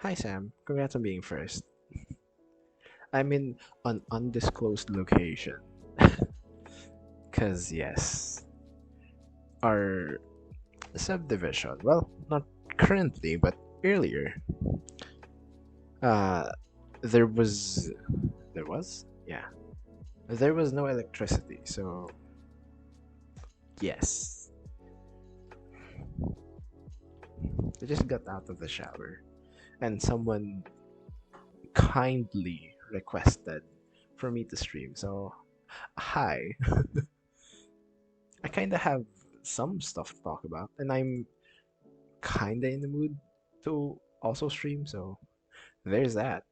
Hi Sam, congrats on being first. I'm in an undisclosed location. Cause yes, our subdivision, well, not currently, but earlier, uh, there was, yeah, there was no electricity. So yes, I just got out of the shower, and someone kindly requested for me to stream. So hi, I kind of have some stuff to talk about, and I'm kinda in the mood to also stream, so there's that.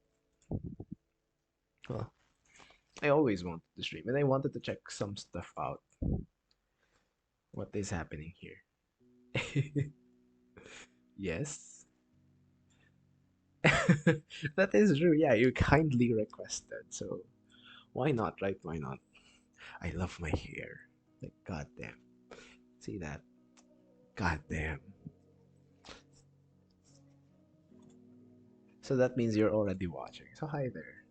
Well, I always wanted to stream, and I wanted to check some stuff out. What is happening here? Yes. That is true. Yeah, you kindly requested, so why not, right? Why not? I love my hair. Like, goddamn. See that? Goddamn. So that means you're already watching. So hi there.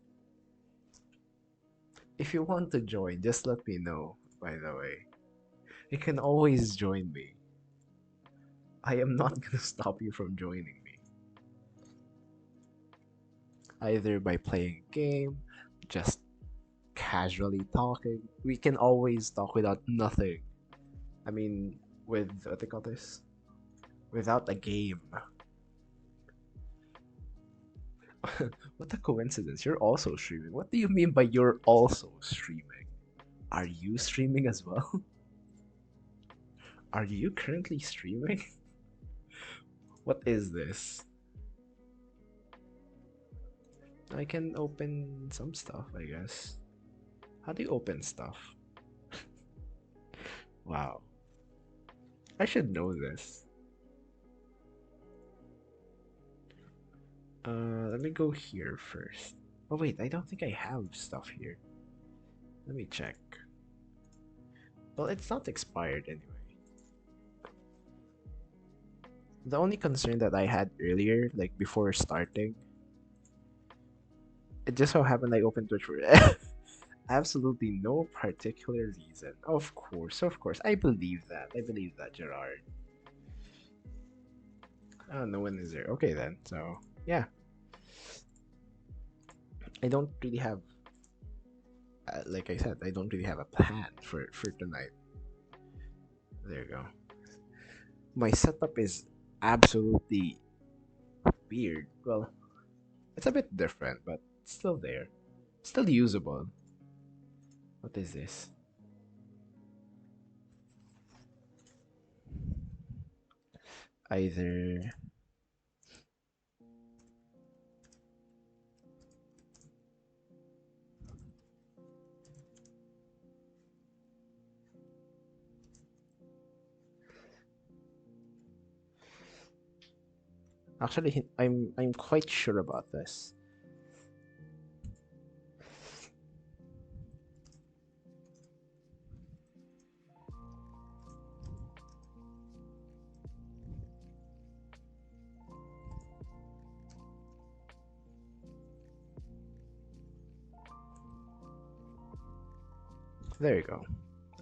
If you want to join, just let me know, by the way. You can always join me. I am not gonna stop you from joining me. Either by playing a game, just casually talking. We can always talk without nothing. I mean, with what they call this? Without a game. What a coincidence. You're also streaming. What do you mean by you're also streaming? Are you streaming as well? Are you currently streaming? What is this? I can open some stuff, I guess. How do you open stuff? Wow. I should know this. Let me go here first. Oh wait, I don't think I have stuff here. Let me check. Well, it's not expired anyway. The only concern that I had earlier, like before starting, it just so happened I opened Twitch for absolutely no particular reason. Of course, of course. I believe that. I believe that, Gerard. Oh, no one is there. Okay then. So, yeah. I don't really have, like I said, I don't really have a plan for tonight. There you go. My setup is absolutely weird. Well, it's a bit different, but still there. Still usable. What is this? Either actually I'm quite sure about this. There you go.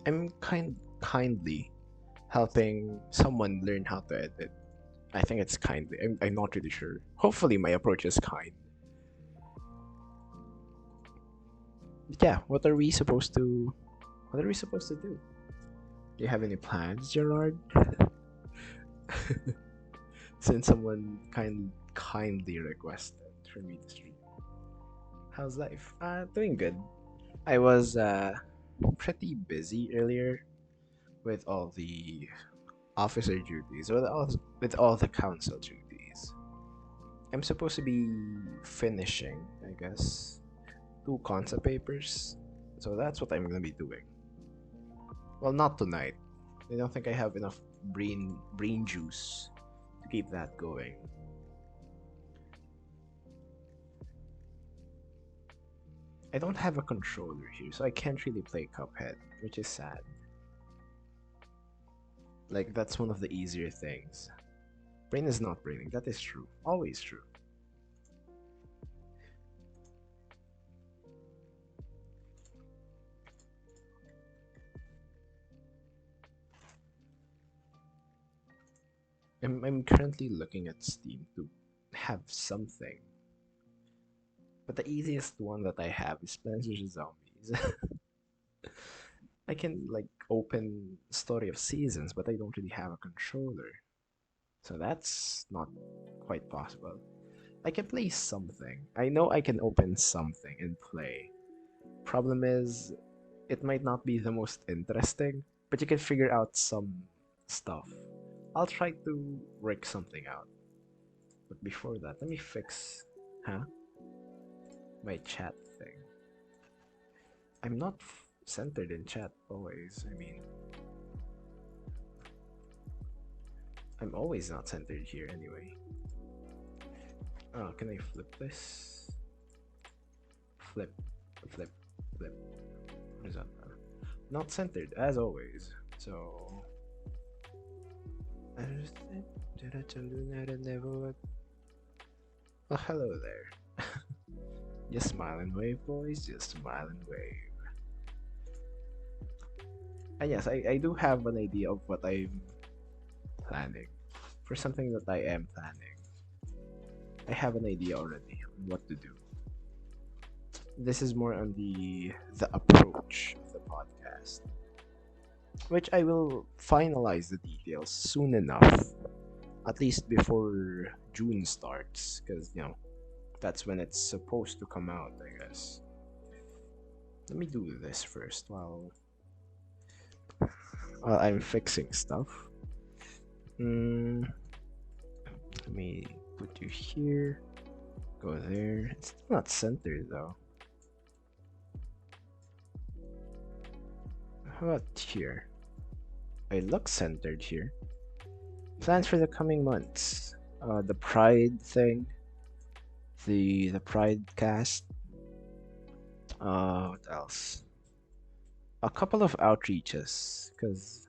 I'm kindly helping someone learn how to edit. I think it's kindly. I'm not really sure. Hopefully my approach is kind. But yeah, what are we supposed to do? Do you have any plans, Gerard? Since someone kindly requested for me to stream. How's life? Doing good. I was pretty busy earlier with all the officer duties, with all the council duties. I'm supposed to be finishing, I guess, two concept papers. So that's what I'm gonna be doing. Well, not tonight. I don't think I have enough brain juice to keep that going. I don't have a controller here, so I can't really play Cuphead, which is sad. Like, that's one of the easier things. Brain is not braining, that is true. Always true. I'm currently looking at Steam to have something. But the easiest one that I have is Plants vs. Zombies. I can like open Story of Seasons, but I don't really have a controller. So that's not quite possible. I can play something. I know I can open something and play. Problem is, it might not be the most interesting, but you can figure out some stuff. I'll try to work something out. But before that, let me fix, huh? My chat thing. I'm not centered in chat always. I mean, I'm always not centered here anyway. Oh, can I flip this? Flip, flip, flip. What is that? Not centered, as always. So. Did I tell you that I never would? Well, hello there. Just smile and wave, boys. Just smile and wave. And yes, I do have an idea of what I'm planning. For something that I am planning, I have an idea already on what to do. This is more on the approach of the podcast, which I will finalize the details soon enough, at least before June starts, because that's when it's supposed to come out, I guess. Let me do this first while I'm fixing stuff. Let me put you here. Go there. It's still not centered though. How about here? It looks centered here. Plans for the coming months. The Pride thing. The Pride cast. What else? A couple of outreaches, because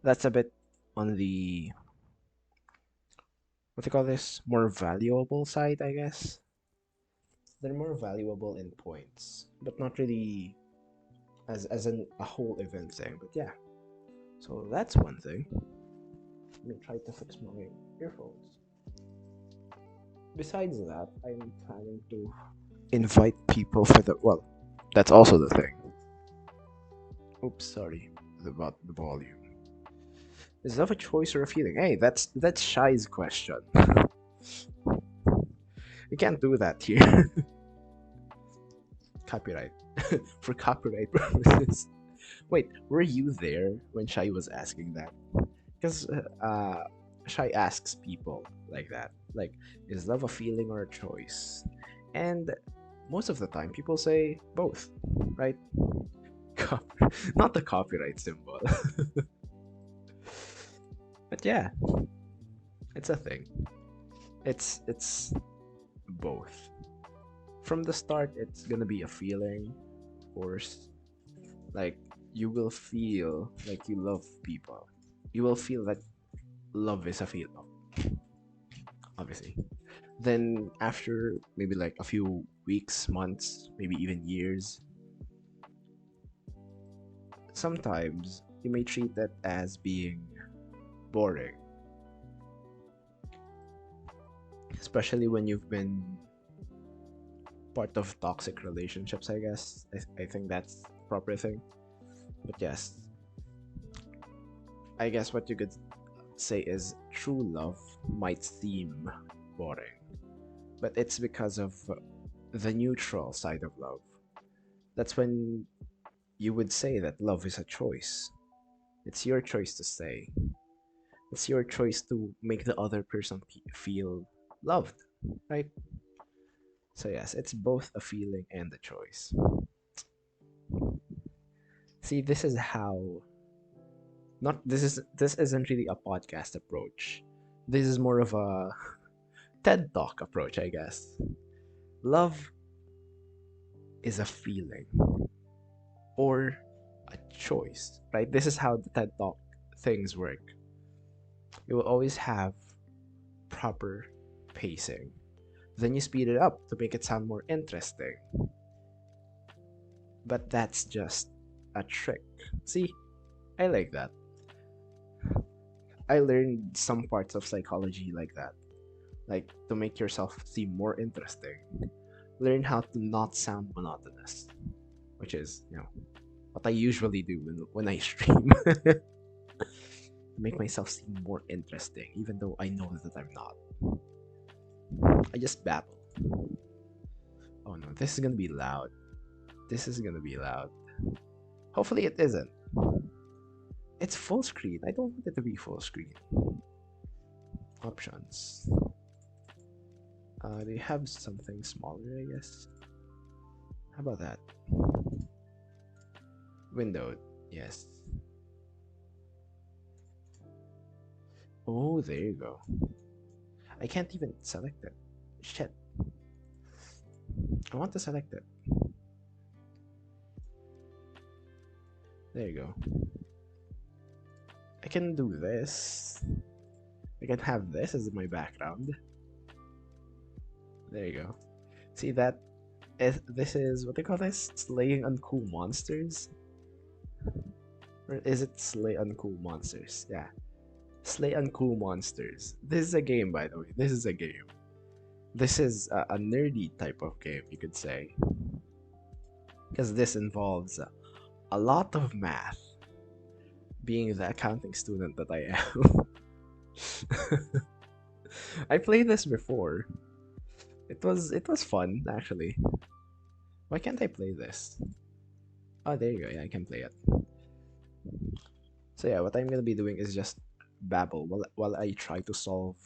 that's a bit on the what do you call this? More valuable side, I guess. They're more valuable in points, but not really as a whole event thing. But yeah, so that's one thing. Let me try to fix my earphones. Besides that, I'm planning to invite people for the well. That's also the thing. Oops, sorry about the volume. Is love a choice or a feeling? Hey, that's Shy's question. You can't do that here. Copyright. For copyright purposes. Wait, were you there when Shy was asking that? Because Shy asks people like that. Like, is love a feeling or a choice? And most of the time, people say both, right? Not the copyright symbol. But yeah, it's a thing. It's both. From the start, it's gonna be a feeling, of course. Like you will feel like you love people. You will feel that love is a feeling, obviously. Then after maybe like a few weeks, months, maybe even years, sometimes you may treat that as being boring, especially when you've been part of toxic relationships, I guess. I think that's the proper thing. But yes, I guess what you could say is true love might seem boring, but it's because of the neutral side of love. That's when you would say that love is a choice. It's your choice to say. It's your choice to make the other person feel loved, right? So yes, it's both a feeling and a choice. See, this is how not this isn't really a podcast approach. This is more of a TED Talk approach, I guess. Love is a feeling or a choice, right? This is how the TED Talk things work. You will always have proper pacing. Then you speed it up to make it sound more interesting. But that's just a trick. See, I like that. I learned some parts of psychology like that. Like to make yourself seem more interesting. Learn how to not sound monotonous, which is, what I usually do when I stream. To make myself seem more interesting, even though I know that I'm not. I just babble. Oh no, this is gonna be loud. This is gonna be loud. Hopefully it isn't. It's full screen. I don't want it to be full screen. Options. Do you have something smaller, I guess? How about that? Windowed, yes. Oh, there you go. I can't even select it. Shit. I want to select it. There you go. I can do this. I can have this as my background. There you go. See that? This is what they call this? Slaying uncool monsters? Or is it slay uncool monsters? Yeah. Slay uncool monsters. This is a game, by the way. This is a game. This is a nerdy type of game, you could say. Because this involves a lot of math, being the accounting student that I am. I played this before. It was fun, actually. Why can't I play this? Oh, there you go. Yeah, I can play it. So yeah, what I'm gonna be doing is just babble while I try to solve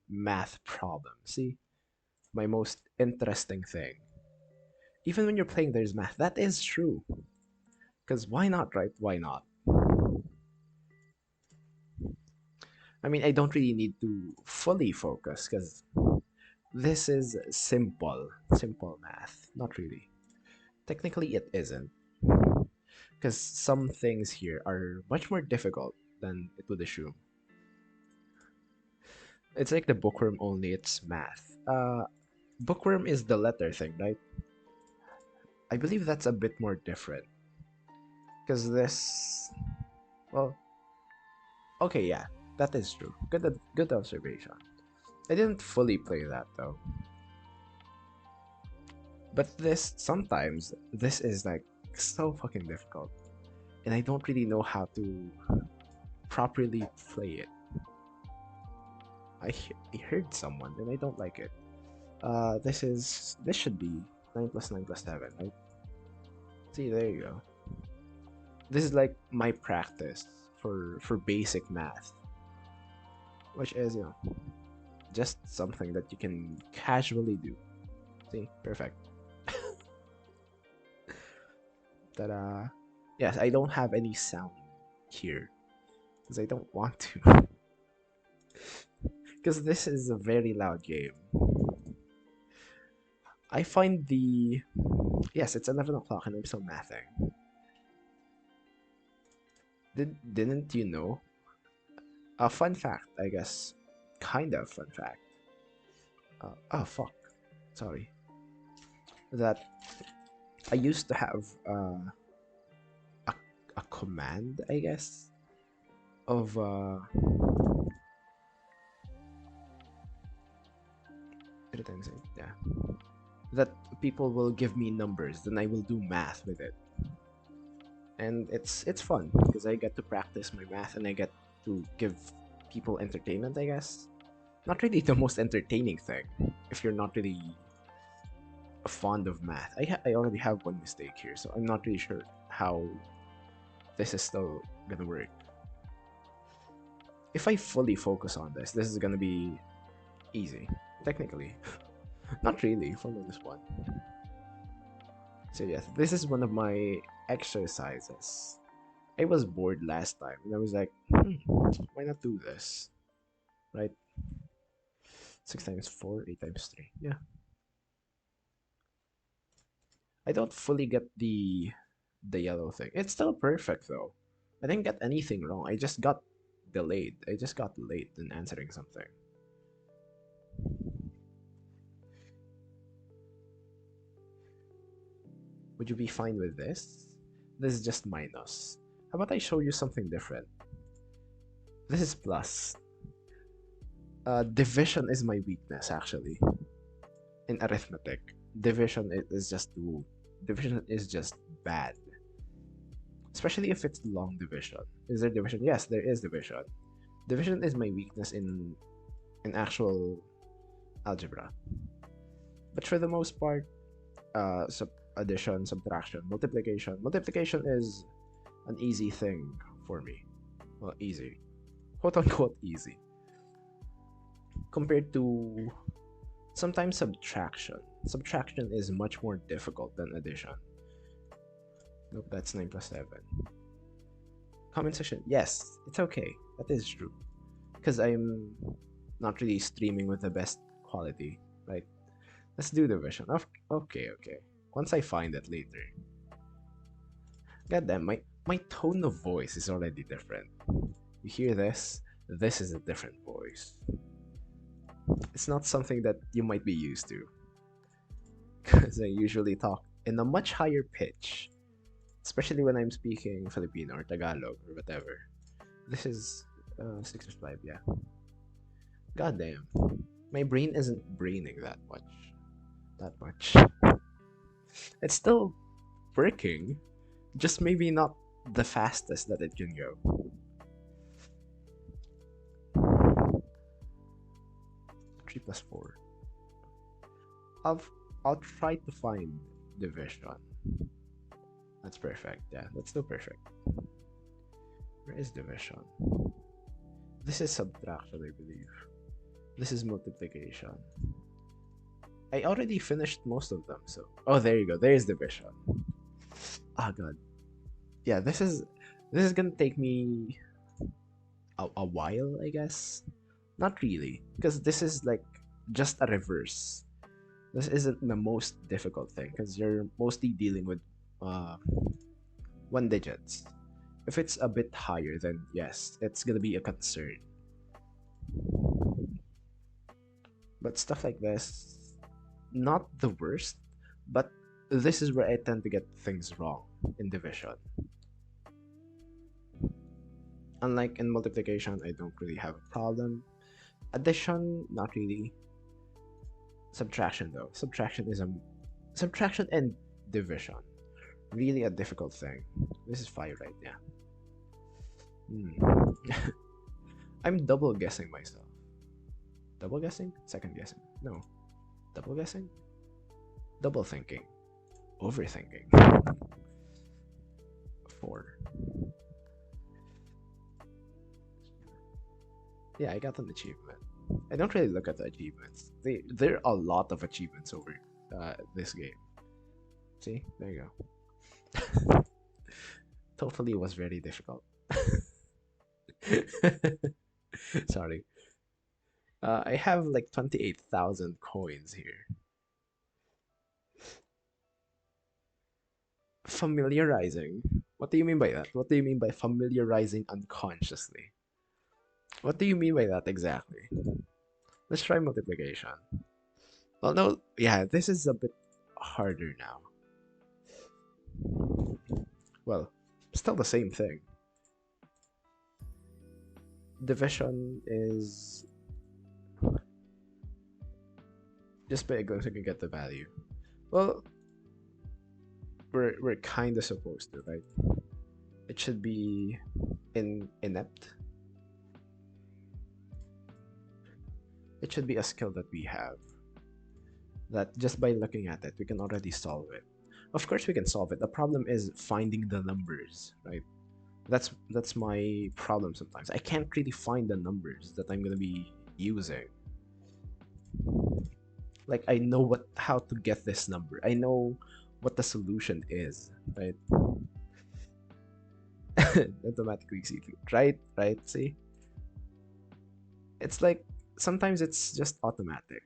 math problems. See, my most interesting thing. Even when you're playing, there's math. That is true. Because why not, right? Why not? I mean, I don't really need to fully focus because this is simple math. Not really. Technically, it isn't. Because some things here are much more difficult than it would assume. It's like the bookworm, only it's math. Bookworm is the letter thing, right? I believe that's a bit more different. Because this. Well, okay, yeah, that is true. Good observation. I didn't fully play that though. But sometimes this is like so fucking difficult, and I don't really know how to properly play it. I heard someone, and I don't like it. This should be 9 plus 9 plus 7, right? See, there you go. This is like my practice for basic math, which is just something that you can casually do. See, perfect. Ta-da! Yes, I don't have any sound here because I don't want to. Because this is a very loud game. I find the yes, it's 11 o'clock and I'm still mathing. Didn't you know? A fun fact, I guess. Kind of fun fact. Oh fuck, sorry. That I used to have a a command, I guess, of yeah, that people will give me numbers, then I will do math with it, and it's fun because I get to practice my math and I get to give people entertainment, I guess. Not really the most entertaining thing if you're not really fond of math. I already have one mistake here, so I'm not really sure how this is still gonna work. If I fully focus on this is gonna be easy, technically. Not really for this one. So yes, this is one of my exercises. I was bored last time, and I was like, why not do this? Right? 6 times 4, 8 times 3. Yeah. I don't fully get the yellow thing. It's still perfect though. I didn't get anything wrong. I just got delayed. I just got late in answering something. Would you be fine with this? This is just minus. How about I show you something different? This is plus. Division is my weakness, actually. In arithmetic, is just division is just bad. Especially if it's long division. Is there division? Yes, there is division. Division is my weakness in actual algebra. But for the most part, addition, subtraction, multiplication. Multiplication is an easy thing for me. Well, easy. Quote unquote easy. Compared to sometimes subtraction. Subtraction is much more difficult than addition. Nope, that's 9 plus 7. Comment section. Yes, it's okay. That is true. Because I'm not really streaming with the best quality, right? Let's do division. Okay. Once I find it later. God damn, my tone of voice is already different. You hear this? This is a different voice. It's not something that you might be used to, because I usually talk in a much higher pitch, especially when I'm speaking Filipino or Tagalog or whatever. This is 6 or 5, yeah. God damn, my brain isn't braining that much. That much. It's still working, just maybe not the fastest that it can go. 3 plus 4. I'll I'll try to find division. That's perfect. Yeah, that's still perfect. Where is division? This is subtraction, I believe. This is multiplication. I already finished most of them, so oh, there you go. There is division. Ah, god. Yeah, this is gonna take me a while, I guess. Not really, because this is like just a reverse. This isn't the most difficult thing because you're mostly dealing with uh, one digits. If it's a bit higher, then yes, it's gonna be a concern. But stuff like this, not the worst, but this is where I tend to get things wrong in division. Unlike in multiplication, I don't really have a problem. Addition, not really. Subtraction though. Subtraction and division. Really a difficult thing. This is 5, right? Yeah. Hmm. I'm double guessing myself. Double guessing? Second guessing. No. Double guessing? Double thinking. Overthinking. 4. Yeah, I got an achievement. I don't really look at the achievements. There are a lot of achievements over this game. See? There you go. Totally was very difficult. Sorry. I have like 28,000 coins here. Familiarizing? What do you mean by that? What do you mean by familiarizing unconsciously? What do you mean by that exactly? Let's try multiplication. Well, no, yeah, this is a bit harder now. Well, still the same thing. Division is just by going to get the value. Well, we're kind of supposed to, right? It should be inept. It should be a skill that we have. That just by looking at it, we can already solve it. Of course, we can solve it. The problem is finding the numbers, right? That's my problem sometimes. I can't really find the numbers that I'm gonna be using. Like I know how to get this number. I know what the solution is, right? Automatically see through. Right, see? It's like sometimes it's just automatic.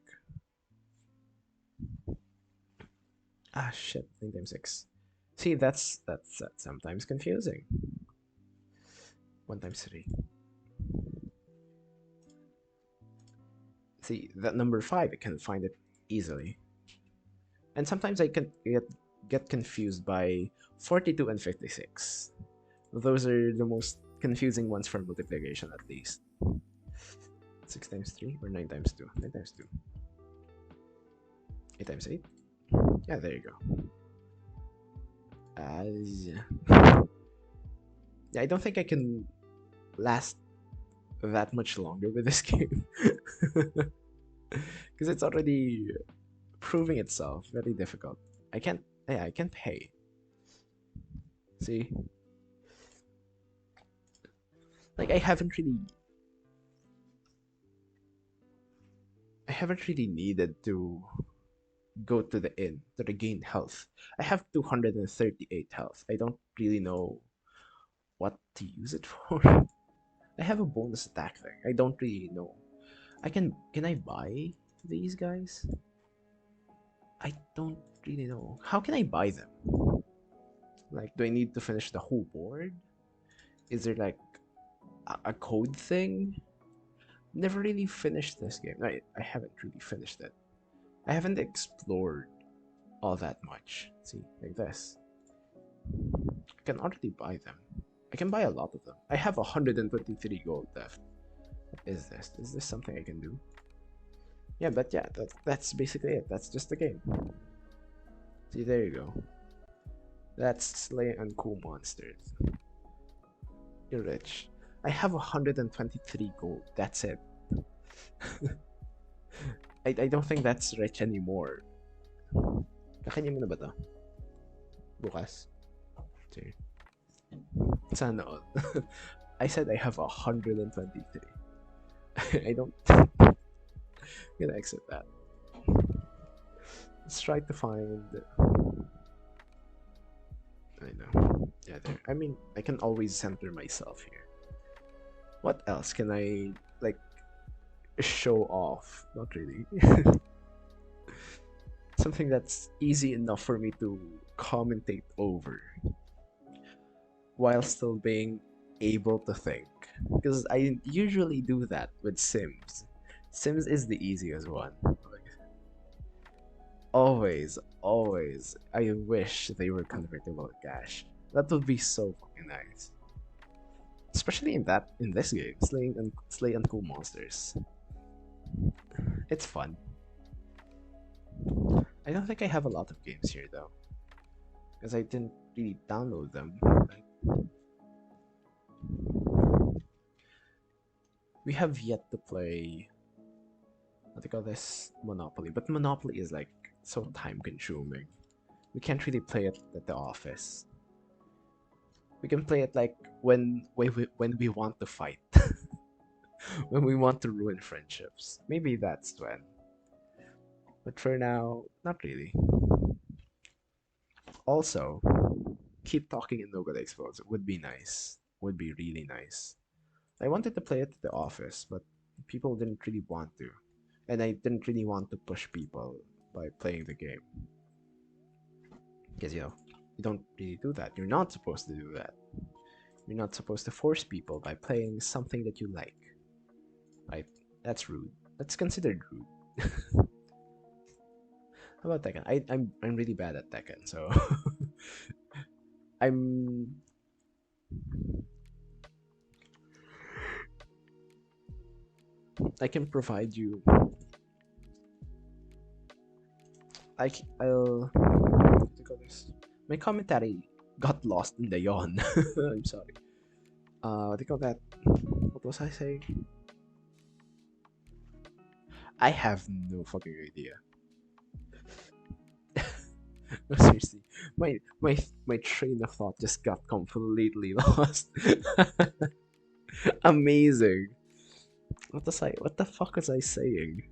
Ah shit, 9 times 6. See, that's sometimes confusing. 1 times 3. See, that number 5, I can find it easily. And sometimes I can get confused by 42 and 56. Those are the most confusing ones for multiplication, at least. 6 times 3 or 9 times 2? 9 times 2. 8 times 8? Yeah, there you go. Yeah, I don't think I can last that much longer with this game. Because it's already proving itself very difficult. I can't pay. See? Like I haven't really needed to go to the inn to regain health. I have 238 health. I don't really know what to use it for. I have a bonus attack thing. I don't really know. Can I buy these guys? I don't really know. How can I buy them? Like, do I need to finish the whole board? Is there like a code thing? Never really finished this game. I haven't really finished it. I haven't explored all that much. See, like this. I can already buy them. I can buy a lot of them. I have 123 gold left. What is this? Is this something I can do? Yeah, but yeah, that's basically it. That's just the game. See, there you go. That's slay uncool monsters. You're rich. I have 123 gold. That's it. I don't think that's rich anymore. Kakanya mo na ba to? Bukas? Sige. Sana all. I said I have 123. I don't... I'm gonna exit that. Let's try to find... I know. Yeah, there. I mean, I can always center myself here. What else can I, like, show off? Not really. Something that's easy enough for me to commentate over while still being able to think. Because I usually do that with Sims. Sims is the easiest one. Like, always, I wish they were convertible cash. That would be so fucking nice. Especially in this game, slay and cool monsters. It's fun. I don't think I have a lot of games here though, because I didn't really download them. Like, we have yet to play what do you call this, Monopoly, but Monopoly is like so time consuming. We can't really play it at the office. We can play it like when we want to fight, when we want to ruin friendships. Maybe that's when. But for now, not really. Also, keep talking and nobody explodes. It would be nice. Would be really nice. I wanted to play it at the office, but people didn't really want to. And I didn't really want to push people by playing the game. Because, you don't really do that. You're not supposed to do that. You're not supposed to force people by playing something that you like. Right? That's rude. That's considered rude. How about Tekken? I'm really bad at Tekken, so I'm I can provide you. I'll what do you call this? My commentary got lost in the yawn. I'm sorry. What do you call that? What was I saying? I have no fucking idea. No, seriously, my train of thought just got completely lost. Amazing. What the fuck was I saying?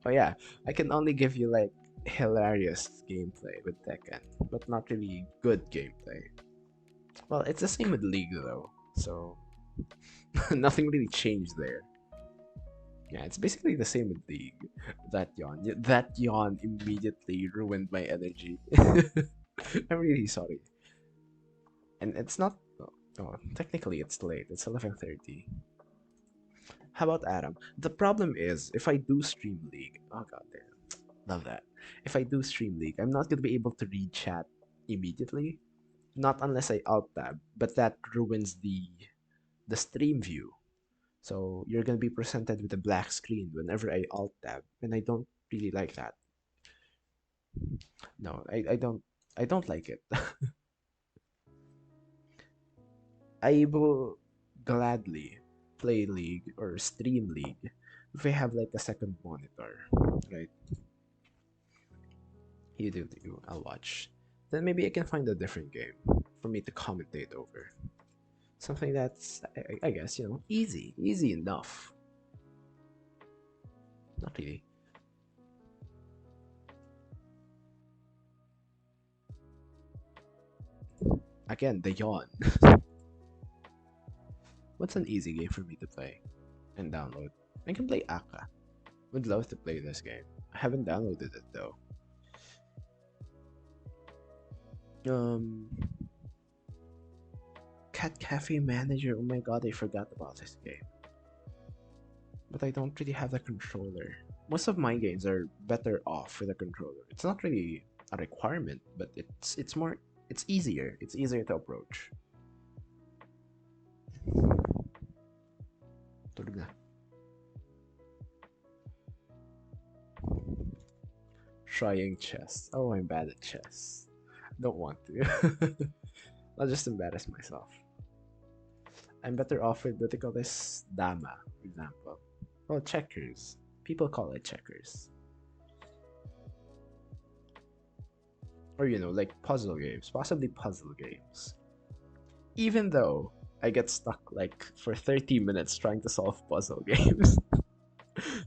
Oh yeah, I can only give you like hilarious gameplay with Tekken, but not really good gameplay. Well, it's the same with League though, so nothing really changed there. Yeah, it's basically the same with League. That yawn immediately ruined my energy. I'm really sorry. And it's not. Oh, technically it's late. It's 11:30. How about Adam? The problem is, if I do stream League, oh god damn, love that. If I do stream League, I'm not gonna be able to read chat immediately. Not unless I alt tab, but that ruins the stream view. So you're gonna be presented with a black screen whenever I alt tab, and I don't really like that. No, I don't like it. I will gladly play League or stream League if I have like a second monitor, right? You do you, I'll watch. Then maybe I can find a different game for me to commentate over. Something that's, I guess, easy enough. Not really. Again, the yawn. What's an easy game for me to play and download? I can play Aka. Would love to play this game. I haven't downloaded it though. Um, Cat Cafe Manager. Oh my god, I forgot about this game. But I don't really have the controller. Most of my games are better off with a controller. It's not really a requirement, but it's more it's easier. It's easier to approach. Tulog na. Trying chess. Oh, I'm bad at chess. Don't want to. I'll just embarrass myself. I'm better off with what they call this dama, for example. Well, checkers. People call it checkers. Or like puzzle games, possibly puzzle games. Even though I get stuck like for 30 minutes trying to solve puzzle games.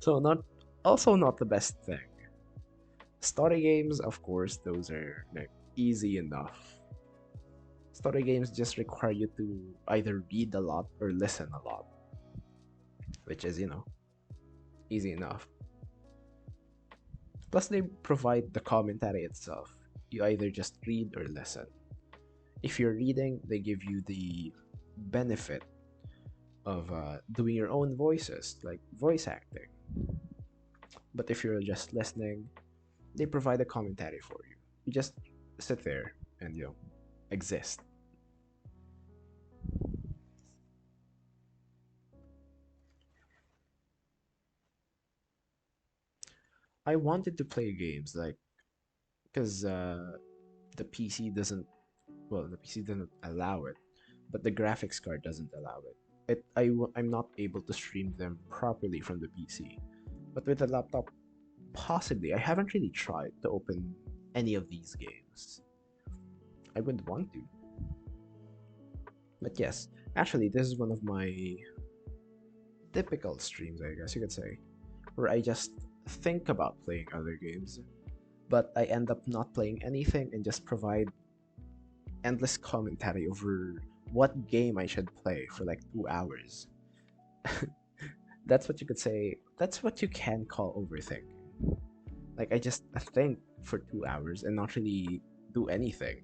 So not the best thing. Story games, of course, those are like easy enough. Story games just require you to either read a lot or listen a lot, which is, easy enough. Plus, they provide the commentary itself. You either just read or listen. If you're reading, they give you the benefit of doing your own voices, like voice acting. But if you're just listening, they provide a commentary for you. You just sit there and exist. I wanted to play games like because the PC doesn't the PC doesn't allow it, but the graphics card doesn't allow it. I'm not able to stream them properly from the PC, but with the laptop, possibly. I haven't really tried to open any of these games. I would want to. But yes, actually, this is one of my typical streams, I guess you could say, where I just think about playing other games, but I end up not playing anything and just provide endless commentary over what game I should play for like 2 hours. That's what you could say. That's what you can call overthinking. Like, I just think for 2 hours and not really do anything.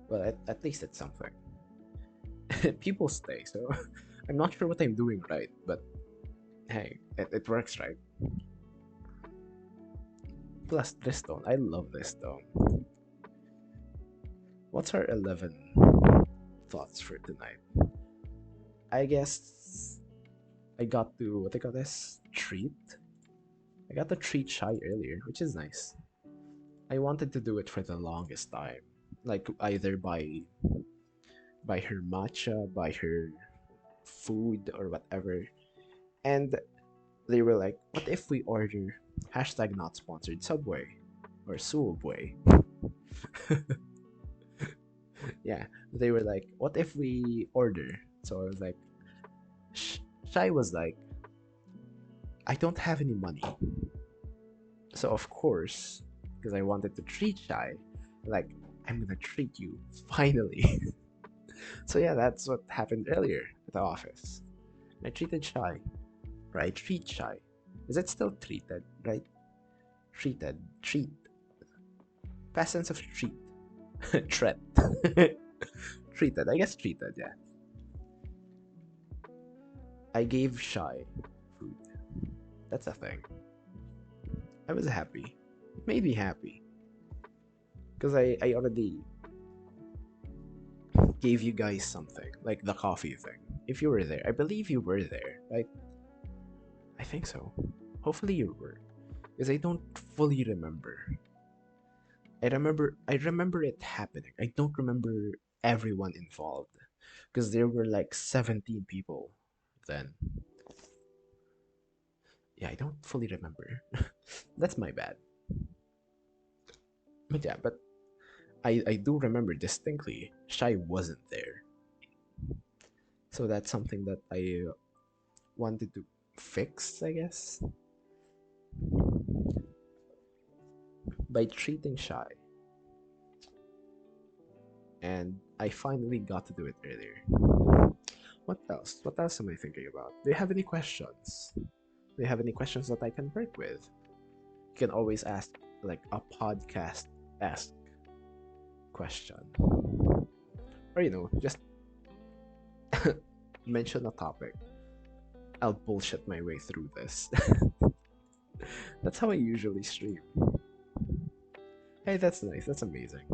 Well, at least it's something. People stay, so I'm not sure what I'm doing right, but hey, it works, right? Plus, this stone. I love this stone. What's our 11 thoughts for tonight? I guess I got to, what they call this? Treat? I got to treat Shy earlier, which is nice. I wanted to do it for the longest time. Like, either by her matcha, by her food, or whatever. And they were like, what if we order hashtag not sponsored Subway or Subway? Yeah, they were like, what if we order? So I was like, Shai was like, I don't have any money. So of course, because I wanted to treat Shai, like, I'm gonna treat you, finally. So yeah, that's what happened earlier at the office. I treated Shai. Or I treat Shai. Is it still treated, right? Treat. Past tense of treat. Treat. Treated. I guess treated, yeah. I gave Shy food. That's a thing. I was happy. It made me happy. Because I already gave you guys something. Like the coffee thing. If you were there. I believe you were there, right? I think so. Hopefully you were. Because I don't fully remember. I remember it happening. I don't remember everyone involved. Because there were like 17 people then. Yeah, I don't fully remember. That's my bad. But yeah, but I do remember distinctly Shai wasn't there. So that's something that I wanted to fix, I guess, by treating Shai. And I finally got to do it earlier. What else? What else am I thinking about? Do you have any questions? Do you have any questions that I can work with? You can always ask like a podcast esque question. Or Or just mention a topic. I'll bullshit my way through this. That's how I usually stream. Hey, that's nice. That's amazing.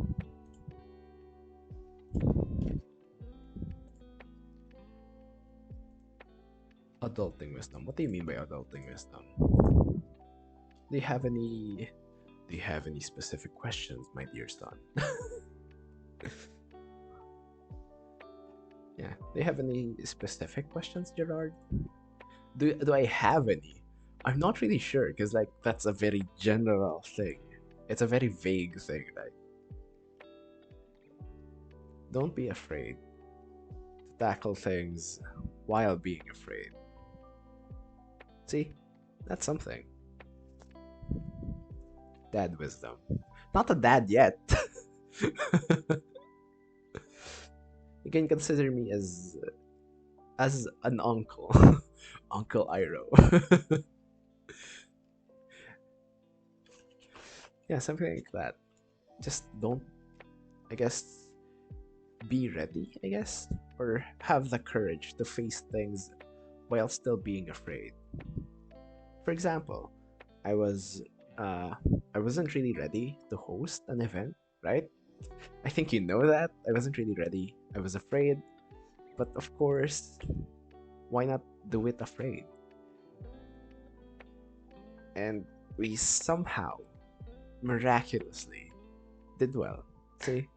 Adulting wisdom. What do you mean by adulting wisdom? Do you have any do you have any specific questions, my dear son? Yeah. Do you have any specific questions, Gerard? Do I have any? I'm not really sure because like that's a very general thing. It's a very vague thing. Like, don't be afraid to tackle things while being afraid. See, that's something. Dad wisdom. Not a dad yet. You can consider me as an uncle. Uncle Iro. Yeah, something like that. Just don't, I guess, be ready, I guess, or have the courage to face things while still being afraid. For example, I was I wasn't really ready to host an event, right? I think you know that. I wasn't really ready. I was afraid, but of course, why not do it afraid? And we somehow, miraculously, did well. See?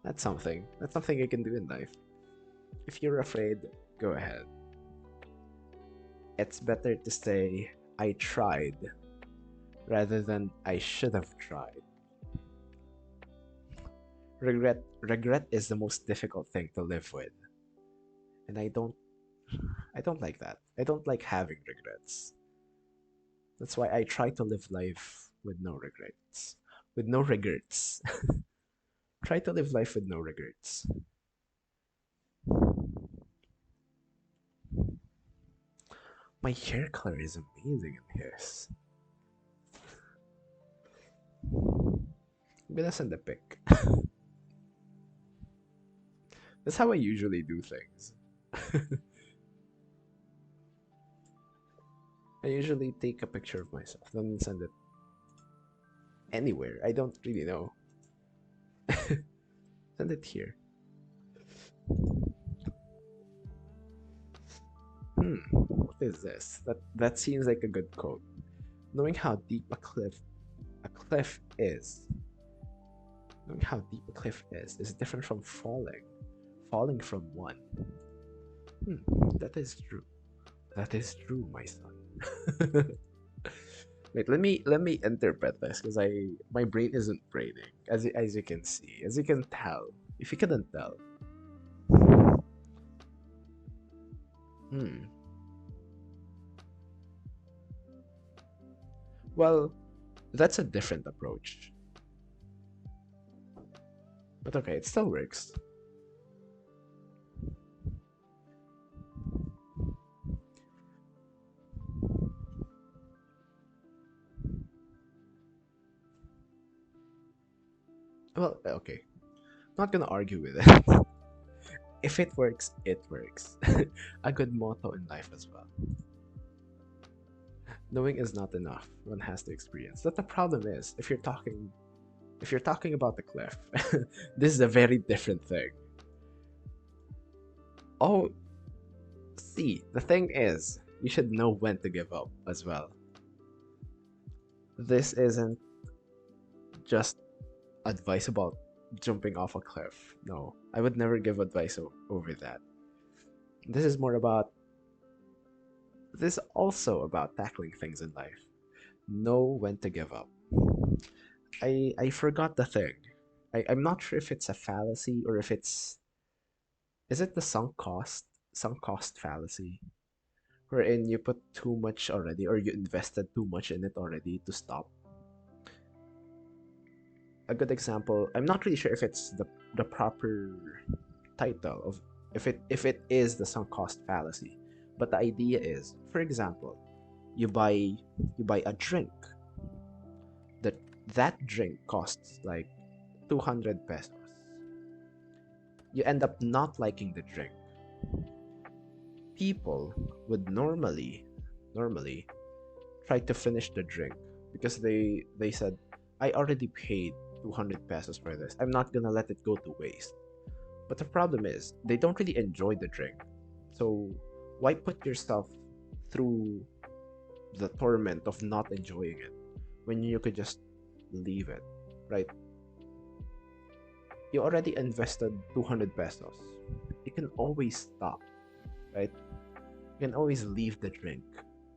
That's something. That's something you can do in life. If you're afraid, go ahead. It's better to say, I tried, rather than I should have tried. Regret is the most difficult thing to live with. And I don't like that. I don't like having regrets. That's why I try to live life with no regrets. With no regrets. Try to live life with no regrets. My hair color is amazing in his. I'm gonna send a pic. That's how I usually do things. I usually take a picture of myself, then send it anywhere. I don't really know. Send it here. What is this? That seems like a good quote. Knowing how deep a cliff is. Knowing how deep a cliff is different from falling. Falling from one. That is true. That is true, my son. Wait, let me interpret this because my brain isn't braining as you can see, as you can tell. If you couldn't tell. Hmm. Well, that's a different approach. But okay, it still works. Well, okay. Not gonna argue with it. If it works, it works. A good motto in life as well. Knowing is not enough. One has to experience. That the problem is, if you're talking about the cliff, this is a very different thing. Oh, see, the thing is, you should know when to give up as well. This isn't just advice about jumping off a cliff. No, I would never give advice over that. This is more about this is also about tackling things in life. Know when to give up. I forgot the thing. I'm not sure if it's a fallacy or if it's is it the sunk cost fallacy, wherein you put too much already or you invested too much in it already to stop. A good example, I'm not really sure if it's the proper title of if it is the sunk cost fallacy, but the idea is, for example, you buy a drink that drink costs like 200 pesos. you end up not liking the drink. People would normally try to finish the drink because they said, I already paid 200 pesos for this. I'm not gonna let it go to waste. But the problem is they don't really enjoy the drink. So why put yourself through the torment of not enjoying it when you could just leave it, right? You already invested 200 pesos. You can always stop, right? You can always leave the drink.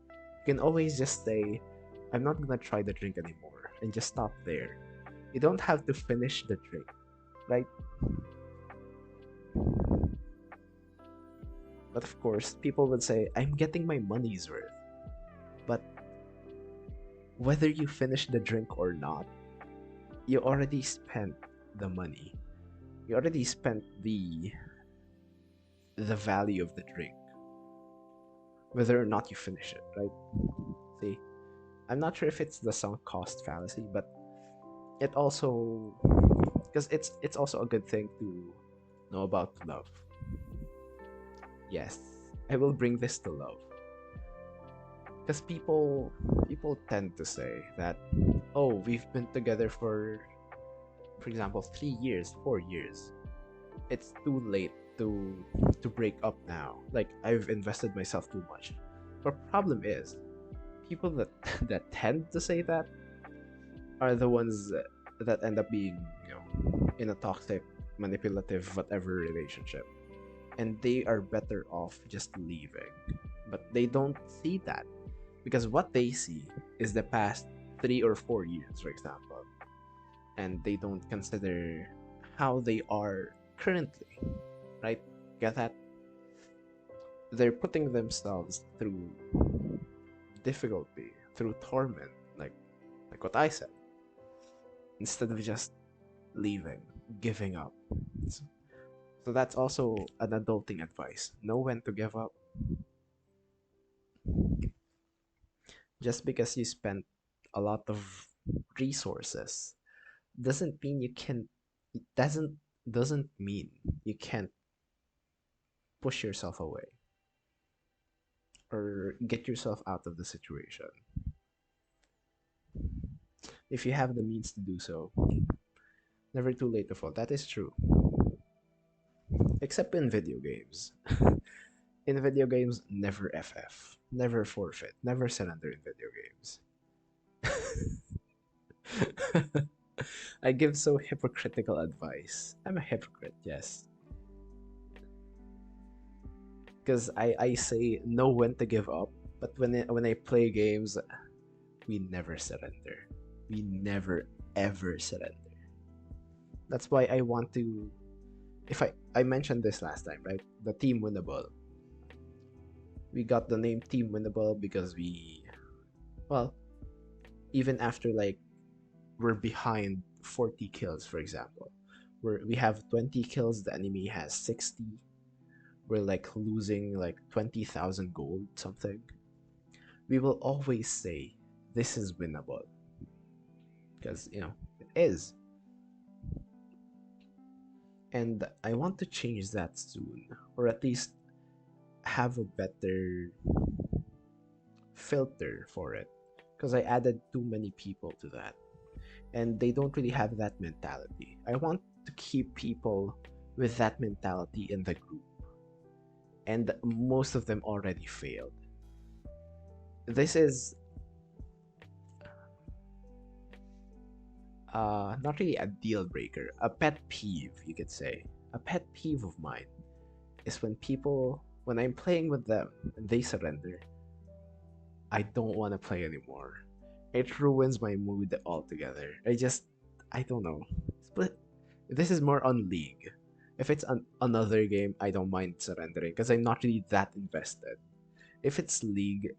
You can always just say, I'm not gonna try the drink anymore, and just stop there. You don't have to finish the drink, right? But of course, people would say, I'm getting my money's worth. But whether you finish the drink or not, you already spent the money. You already spent the value of the drink, whether or not you finish it, right? See, I'm not sure if it's the sunk cost fallacy, but it also, because it's also a good thing to know about love. Yes, I will bring this to love. Because people tend to say that, oh, we've been together for example, 3 years, 4 years. It's too late to break up now. Like, I've invested myself too much. But problem is, people that that tend to say that are the ones that end up being, in a toxic, manipulative, whatever relationship, and they are better off just leaving. But they don't see that because what they see is the past 3 or 4 years, for example, and they don't consider how they are currently, right? Get that? They're putting themselves through difficulty, through torment, like what I said, instead of just leaving, giving up. So, so that's also an adulting advice. Know when to give up. Just because you spent a lot of resources doesn't mean you can it doesn't mean you can't push yourself away or get yourself out of the situation. If you have the means to do so, never too late to fall. That is true. Except in video games. In video games, never FF. Never forfeit. Never surrender in video games. I give so hypocritical advice. I'm a hypocrite, yes. Because I say know when to give up, but when I play games, we never surrender. We never ever surrender. That's why I want to. If I mentioned this last time, right? The team winnable. We got the name team winnable because well, even after like we're behind 40 kills, for example, we have 20 kills, the enemy has 60. We're like losing like 20,000 gold something. We will always say this is winnable because it is. And I want to change that soon, or at least have a better filter for it, because I added too many people to that and they don't really have that mentality. I want to keep people with that mentality in the group, and most of them already failed. This is not really a deal breaker, a pet peeve, you could say. A pet peeve of mine is when I'm playing with them and they surrender, I don't want to play anymore. It ruins my mood altogether. I don't know. But this is more on League. If it's another game, I don't mind surrendering because I'm not really that invested. If it's League,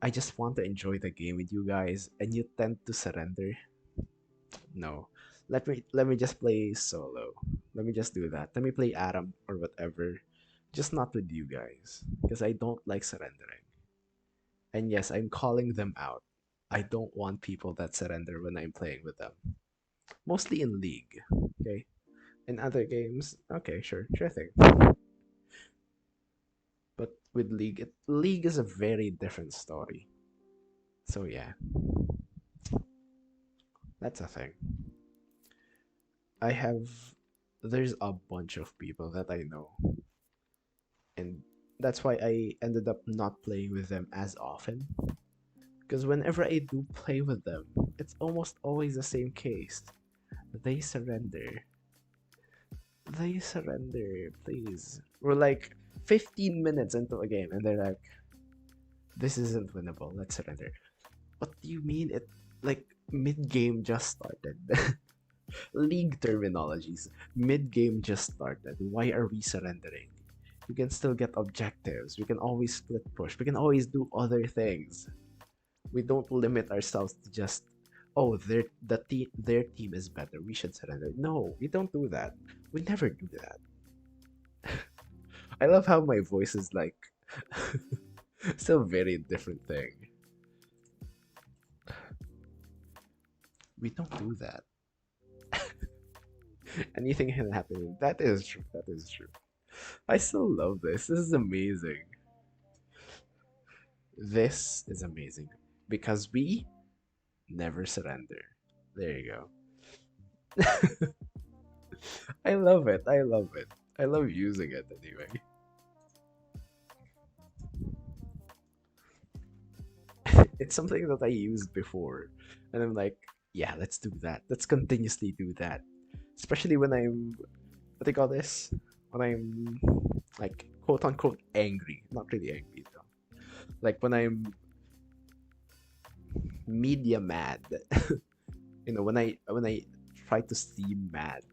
I just want to enjoy the game with you guys, and you tend to surrender. No, let me just play solo. Let me just do that. Let me play Adam or whatever, just not with you guys because I don't like surrendering. And yes, I'm calling them out. I don't want people that surrender when I'm playing with them. Mostly in League, okay? In other games, okay, sure, sure thing. But with League is a very different story. So yeah, that's a thing. I have there's a bunch of people that I know, and that's why I ended up not playing with them as often. Because whenever I do play with them, it's almost always the same case. They surrender. They surrender, please. We're like 15 minutes into a game, and they're like, this isn't winnable, let's surrender. What do you mean it like mid game just started? League terminologies. Mid game just started. Why are we surrendering? We can still get objectives. We can always split push. We can always do other things. We don't limit ourselves to just their team is better. We should surrender. No, we don't do that. We never do that. I love how my voice is like still very different thing. We don't do that. Anything can happen. That is true. That is true. I still love this. This is amazing. This is amazing because we never surrender. There you go. I love it. I love it. I love using it anyway. It's something that I used before, and I'm like, yeah, let's do that. Let's continuously do that. Especially when I'm, what do you call this? When I'm like quote unquote angry. Not really angry though. Like when I'm media mad. When I try to seem mad.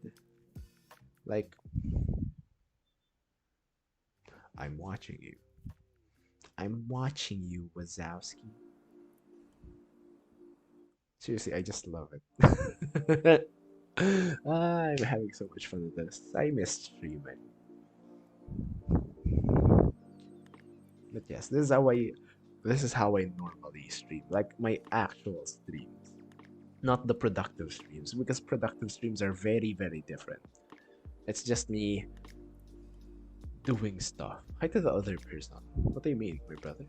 Like I'm watching you. I'm watching you, Wazowski. Seriously, I just love it. I'm having so much fun with this. I miss streaming. But yes, this is how I normally stream. Like my actual streams. Not the productive streams, because productive streams are very, very different. It's just me doing stuff. Hi to the other person. What do you mean, my brother?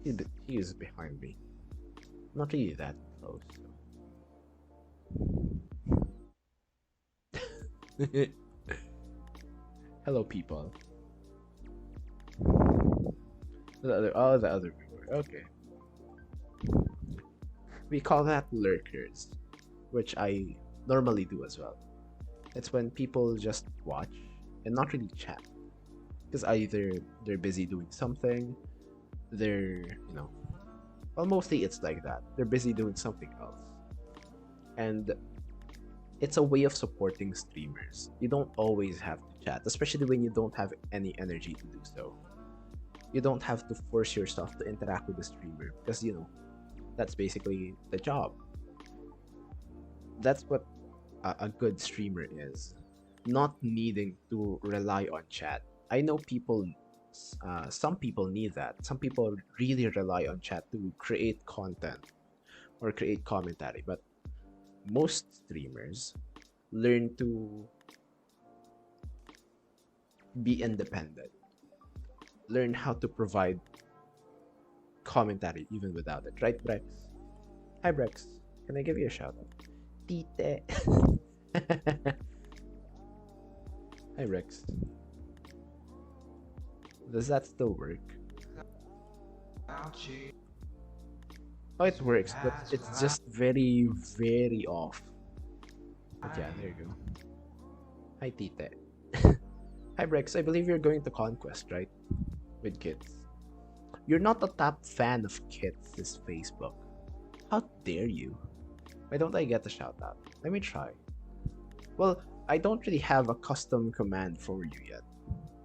He is behind me. Not really that close. So. Hello, people. The other people. Okay. We call that lurkers, which I normally do as well. It's when people just watch and not really chat. Because either they're busy doing something, they're well, mostly it's like that. They're busy doing something else. And it's a way of supporting streamers. You don't always have to chat, especially when you don't have any energy to do so. You don't have to force yourself to interact with the streamer because that's basically the job. That's what a good streamer is. Not needing to rely on chat. I know some people need that. Some people really rely on chat to create content or create commentary, but most streamers learn to be independent, learn how to provide commentary even without it, right, Brex? Hi, Brex. Can I give you a shout out? Tite. Hi, Rex. Does that still work? Oh, it works, but it's just very, very off. But yeah, there you go. Hi, Tite. Hi, Brex. I believe you're going to Conquest, right? With kids. You're not a top fan of kids, this Facebook. How dare you? Why don't I get a shout out? Let me try. Well, I don't really have a custom command for you yet.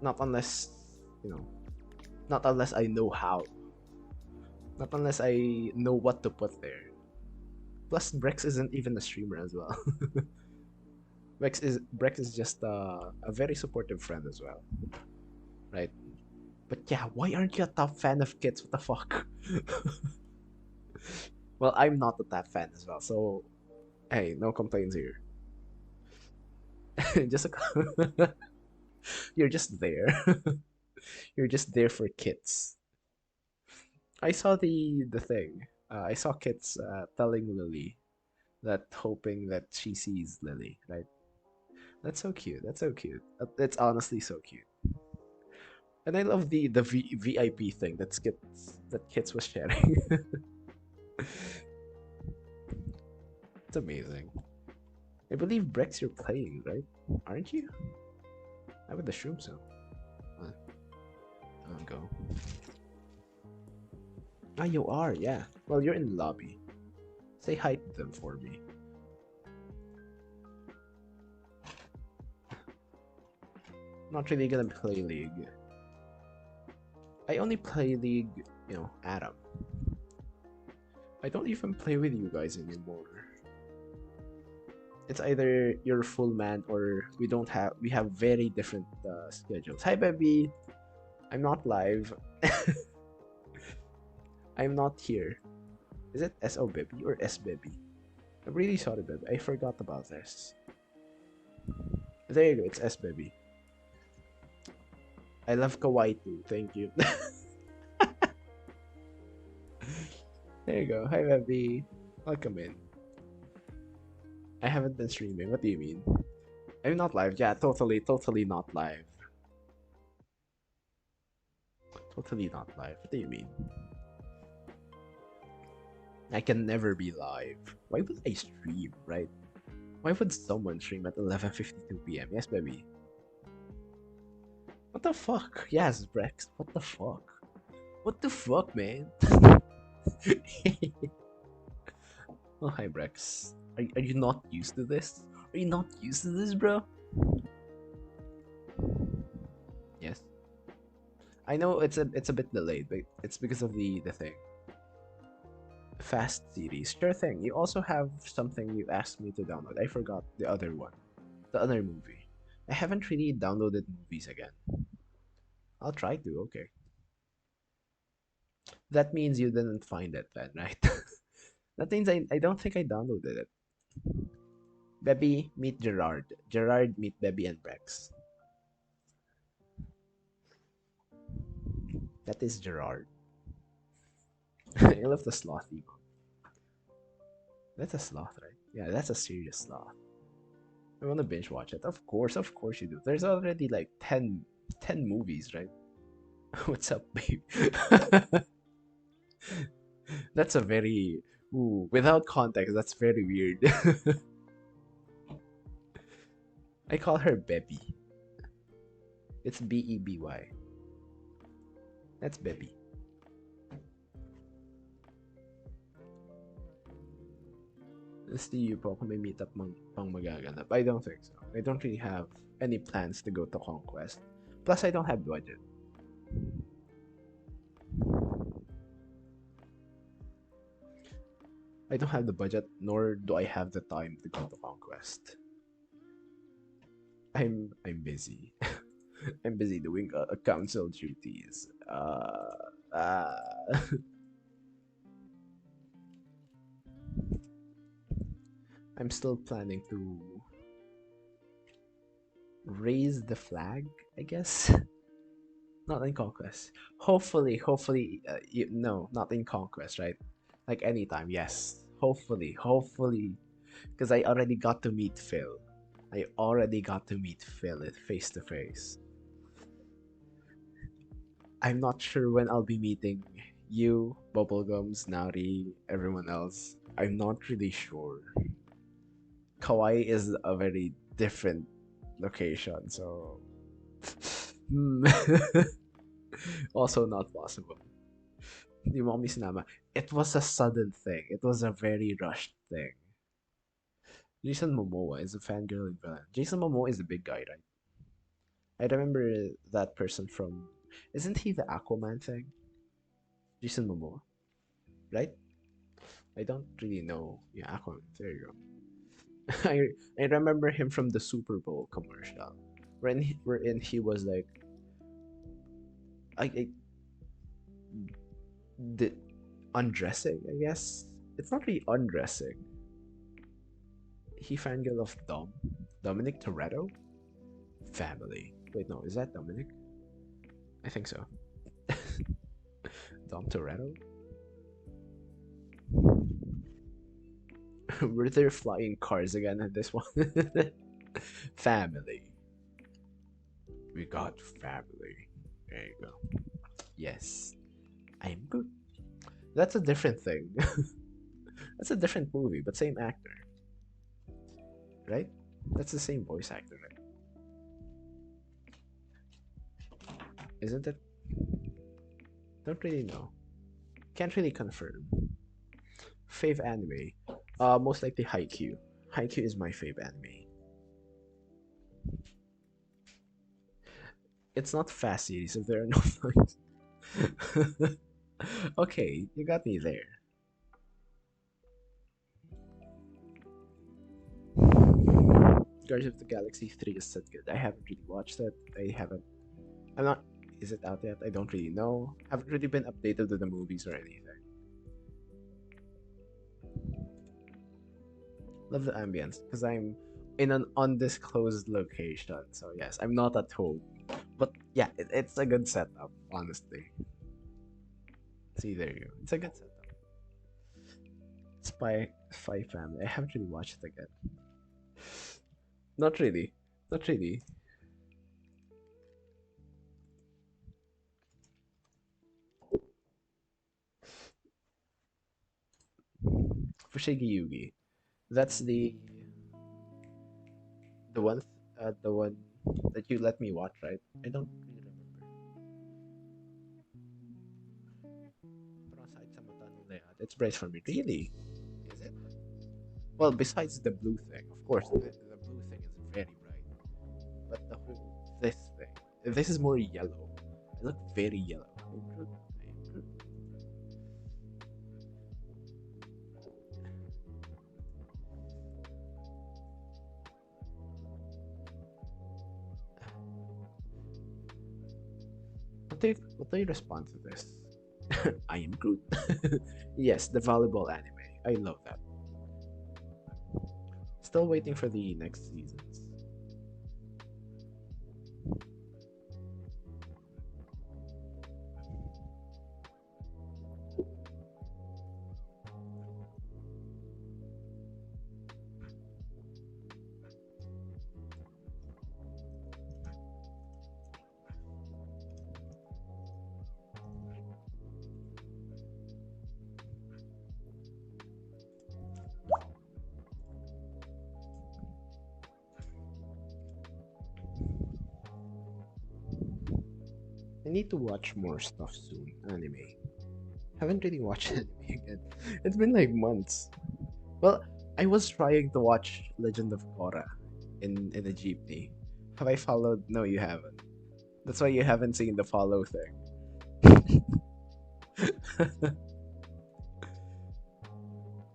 Not unless, not unless I know how. Not unless I know what to put there. Plus, Brex isn't even a streamer as well. Brex is just a very supportive friend as well, right? But yeah, why aren't you a top fan of kids? What the fuck? Well, I'm not a top fan as well, so hey, no complaints here. just a, you're just there. You're just there for kits. I saw the thing. I saw Kits telling Lily that hoping that she sees Lily, right? That's so cute. That's so cute. It's honestly so cute. And I love the VIP thing that Kits was sharing. It's amazing. I believe Brex you're playing, right? Aren't you? I would assume so. Uh, I'll go. Ah, you are, yeah. Well, you're in the lobby. Say hi to them for me. Not really gonna play League. I only play League, Adam. I don't even play with you guys anymore. It's either you're full man or we have very different schedules. Hi, baby. I'm not live. I'm not here. Is it SO baby or S baby? I'm really sorry, baby. I forgot about this. There you go. It's S baby. I love kawaii too. Thank you. There you go. Hi, baby. Welcome in. I haven't been streaming. What do you mean? I'm not live. Yeah, totally not live. Totally not live. What do you mean? I can never be live. Why would I stream, right? Why would someone stream at 11:52 p.m.? Yes, baby. What the fuck? Yes, Brex. What the fuck? What the fuck, man? Oh, hi, Brex. Are you not used to this? Are you not used to this, bro? Yes. I know it's a bit delayed, but it's because of the thing. Fast series. Sure thing. You also have something you asked me to download. I forgot the other one. The other movie. I haven't really downloaded movies again. I'll try to, okay. That means you didn't find it then, right? That means I don't think I downloaded it. Bebby, meet Gerard. Gerard, meet Bebby and Brex. That is Gerard. I love the sloth emo. That's a sloth, right? Yeah, that's a serious sloth. I want to binge watch it. Of course you do. There's already like 10 movies, right? What's up, babe? That's a very without context, that's very weird. I call her Bebby. It's Beby. That's Bebby. Let's see you po kung may meetup pang magaganap. I don't think so. I don't really have any plans to go to Conquest. Plus, I don't have budget. I don't have the budget, nor do I have the time to go to Conquest. I'm busy. I'm busy doing council duties. I'm still planning to raise the flag, I guess. Not in Conquest. Hopefully, no, not in Conquest, right? Like anytime, yes. Hopefully, because I already got to meet Phil. I already got to meet Phil face to face. I'm not sure when I'll be meeting you, Bubblegums, Nari, everyone else. I'm not really sure. Kauai is a very different location, so hmm. Also not possible. Di mo kami sinama. It was a sudden thing. It was a very rushed thing. Jason Momoa is a fangirl in villain. Jason Momoa is the big guy, right? I remember that person from. Isn't he the Aquaman thing? Jason Momoa, right? I don't really know. Yeah, Aquaman. There you go. I remember him from the Super Bowl commercial, wherein he was like, I the undressing. I guess it's not really undressing. He fangirl of Dom. Dominic Toretto? Family. Wait, no, is that Dominic? I think so. Dom Toretto? Were there flying cars again in this one? Family. We got family. There you go. Yes. I'm good. That's a different thing. That's a different movie, but same actor, right? That's the same voice actor, right? Isn't it? Don't really know. Can't really confirm. Fave anime. Most likely Haikyuu. Haikyuu is my fave anime. It's not fast series if there are no fights. Okay, you got me there. Guardians of the Galaxy 3 is so good. I haven't really watched it. I haven't. I'm not. Is it out yet? I don't really know. Haven't really been updated with the movies or anything. Love the ambience because I'm in an undisclosed location. So yes, I'm not at home. But yeah, it's a good setup, honestly. See, there you go. It's a good setup. Spy Family. I haven't really watched it again. Not really. Not really. Fushigi Yugi. That's the one the one that you let me watch, right? I don't really remember. Pero aside sa mata nung layout, it's bright for me. Really? Is it? Well, besides the blue thing, of course, the blue thing is very bright. But the whole this is more yellow. It look very yellow. What do you respond to this? I am Groot. Yes, the volleyball anime. I love that. Still waiting for the next seasons. I need to watch more stuff soon. Anime. Haven't really watched anime again. It's been like months. Well, I was trying to watch Legend of Korra in a jeepney. Have I followed? No, you haven't. That's why you haven't seen the follow thing.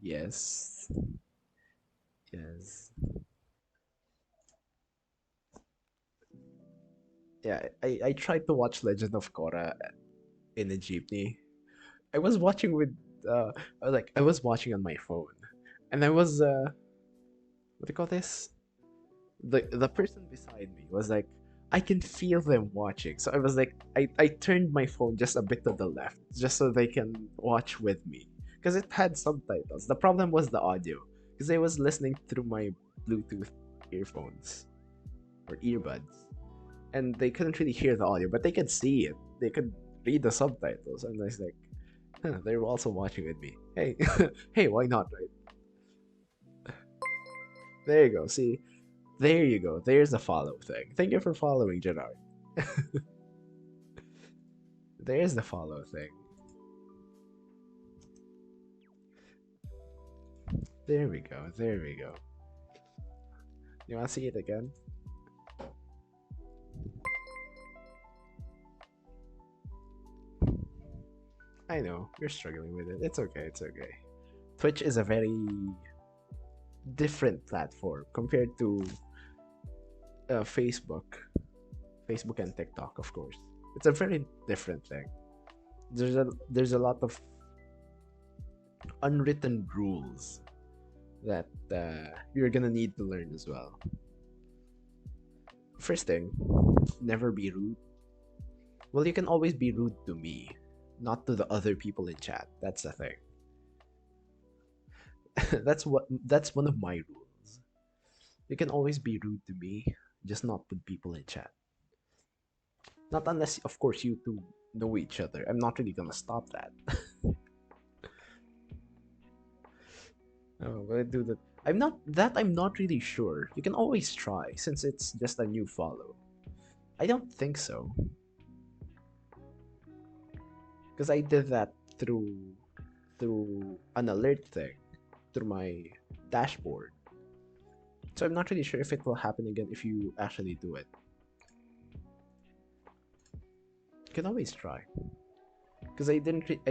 Yes. Yes. Yeah, I tried to watch Legend of Korra in a jeepney. I was watching with I was watching on my phone. And I was what do you call this? The person beside me was like, I can feel them watching. So I was like, I turned my phone just a bit to the left, just so they can watch with me. Because it had subtitles. The problem was the audio. Because I was listening through my Bluetooth earphones or earbuds. And they couldn't really hear the audio, but they could see it. They could read the subtitles. And I was like, huh, they were also watching with me. Hey, hey, why not, right? There you go. See, there you go. There's the follow thing. Thank you for following, Gerard. There's the follow thing. There we go. There we go. You want to see it again? I know you're struggling with it. It's okay. It's okay. Twitch is a very different platform compared to Facebook and TikTok, of course. It's a very different thing. There's a lot of unwritten rules that you're gonna need to learn as well. First thing, never be rude. Well, you can always be rude to me, not to the other people in chat. That's the thing. That's one of my rules. You can always be rude to me, just not with people in chat. Not unless, of course, you two know each other. I'm not really gonna stop that. Oh, but I do that. I'm not really sure. You can always try, since it's just a new follow. I don't think so. Because I did that through an alert thing, through my dashboard. So I'm not really sure if it will happen again if you actually do it. You can always try. Because I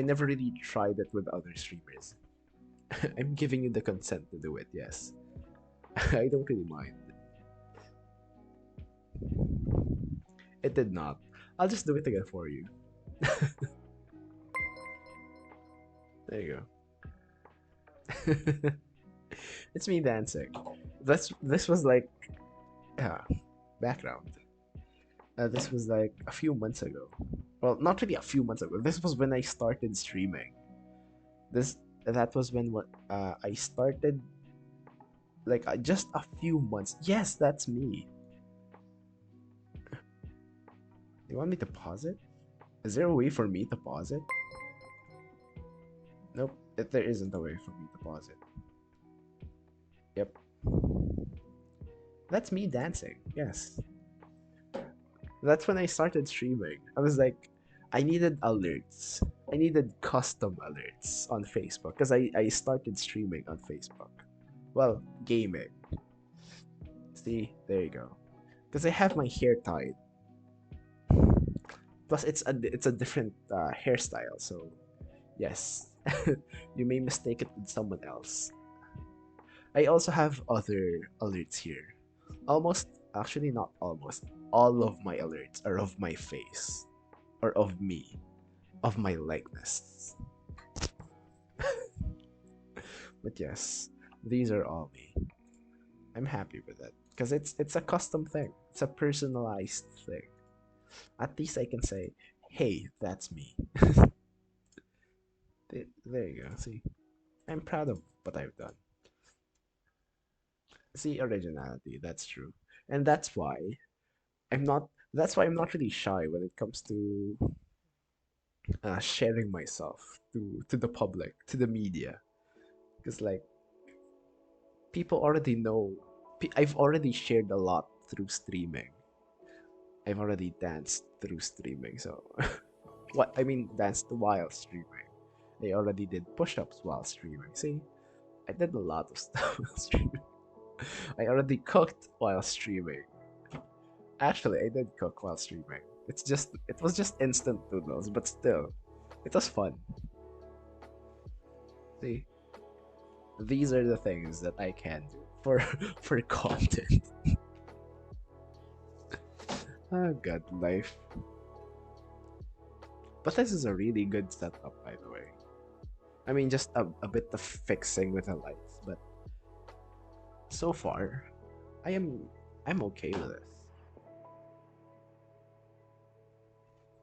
never really tried it with other streamers. I'm giving you the consent to do it, yes. I don't really mind. It did not. I'll just do it again for you. There you go. It's me dancing. This was like, yeah, background. This was like a few months ago. Well, not really a few months ago. This was when I started streaming. This that was when I started, like, just a few months. Yes, that's me. You want me to pause it? Is there a way for me to pause it? Nope, there isn't a way for me to pause it. Yep. That's me dancing. Yes. That's when I started streaming. I was like, I needed alerts. I needed custom alerts on Facebook because I started streaming on Facebook. Well, gaming. See, there you go. Because I have my hair tied. Plus, it's a different hairstyle, so yes, you may mistake it with someone else. I also have other alerts here. Almost, actually not almost, all of my alerts are of my face, or of me, of my likeness. But yes, these are all me. I'm happy with it because it's a custom thing. It's a personalized thing. At least I can say, "Hey, that's me." There you go. See, I'm proud of what I've done. See, originality. That's true, and I'm not. That's why I'm not really shy when it comes to sharing myself to the public, to the media, because like people already know. I've already shared a lot through streaming. I've already danced through streaming, so what I mean, danced while streaming. I already did push-ups while streaming. See, I did a lot of stuff while streaming. I already cooked while streaming. Actually, I did cook while streaming. It was just instant noodles, but still, it was fun. See, these are the things that I can do for for content. Oh god, life. But this is a really good setup, by the way. I mean, just a bit of fixing with the lights, but so far, I am I'm okay with this.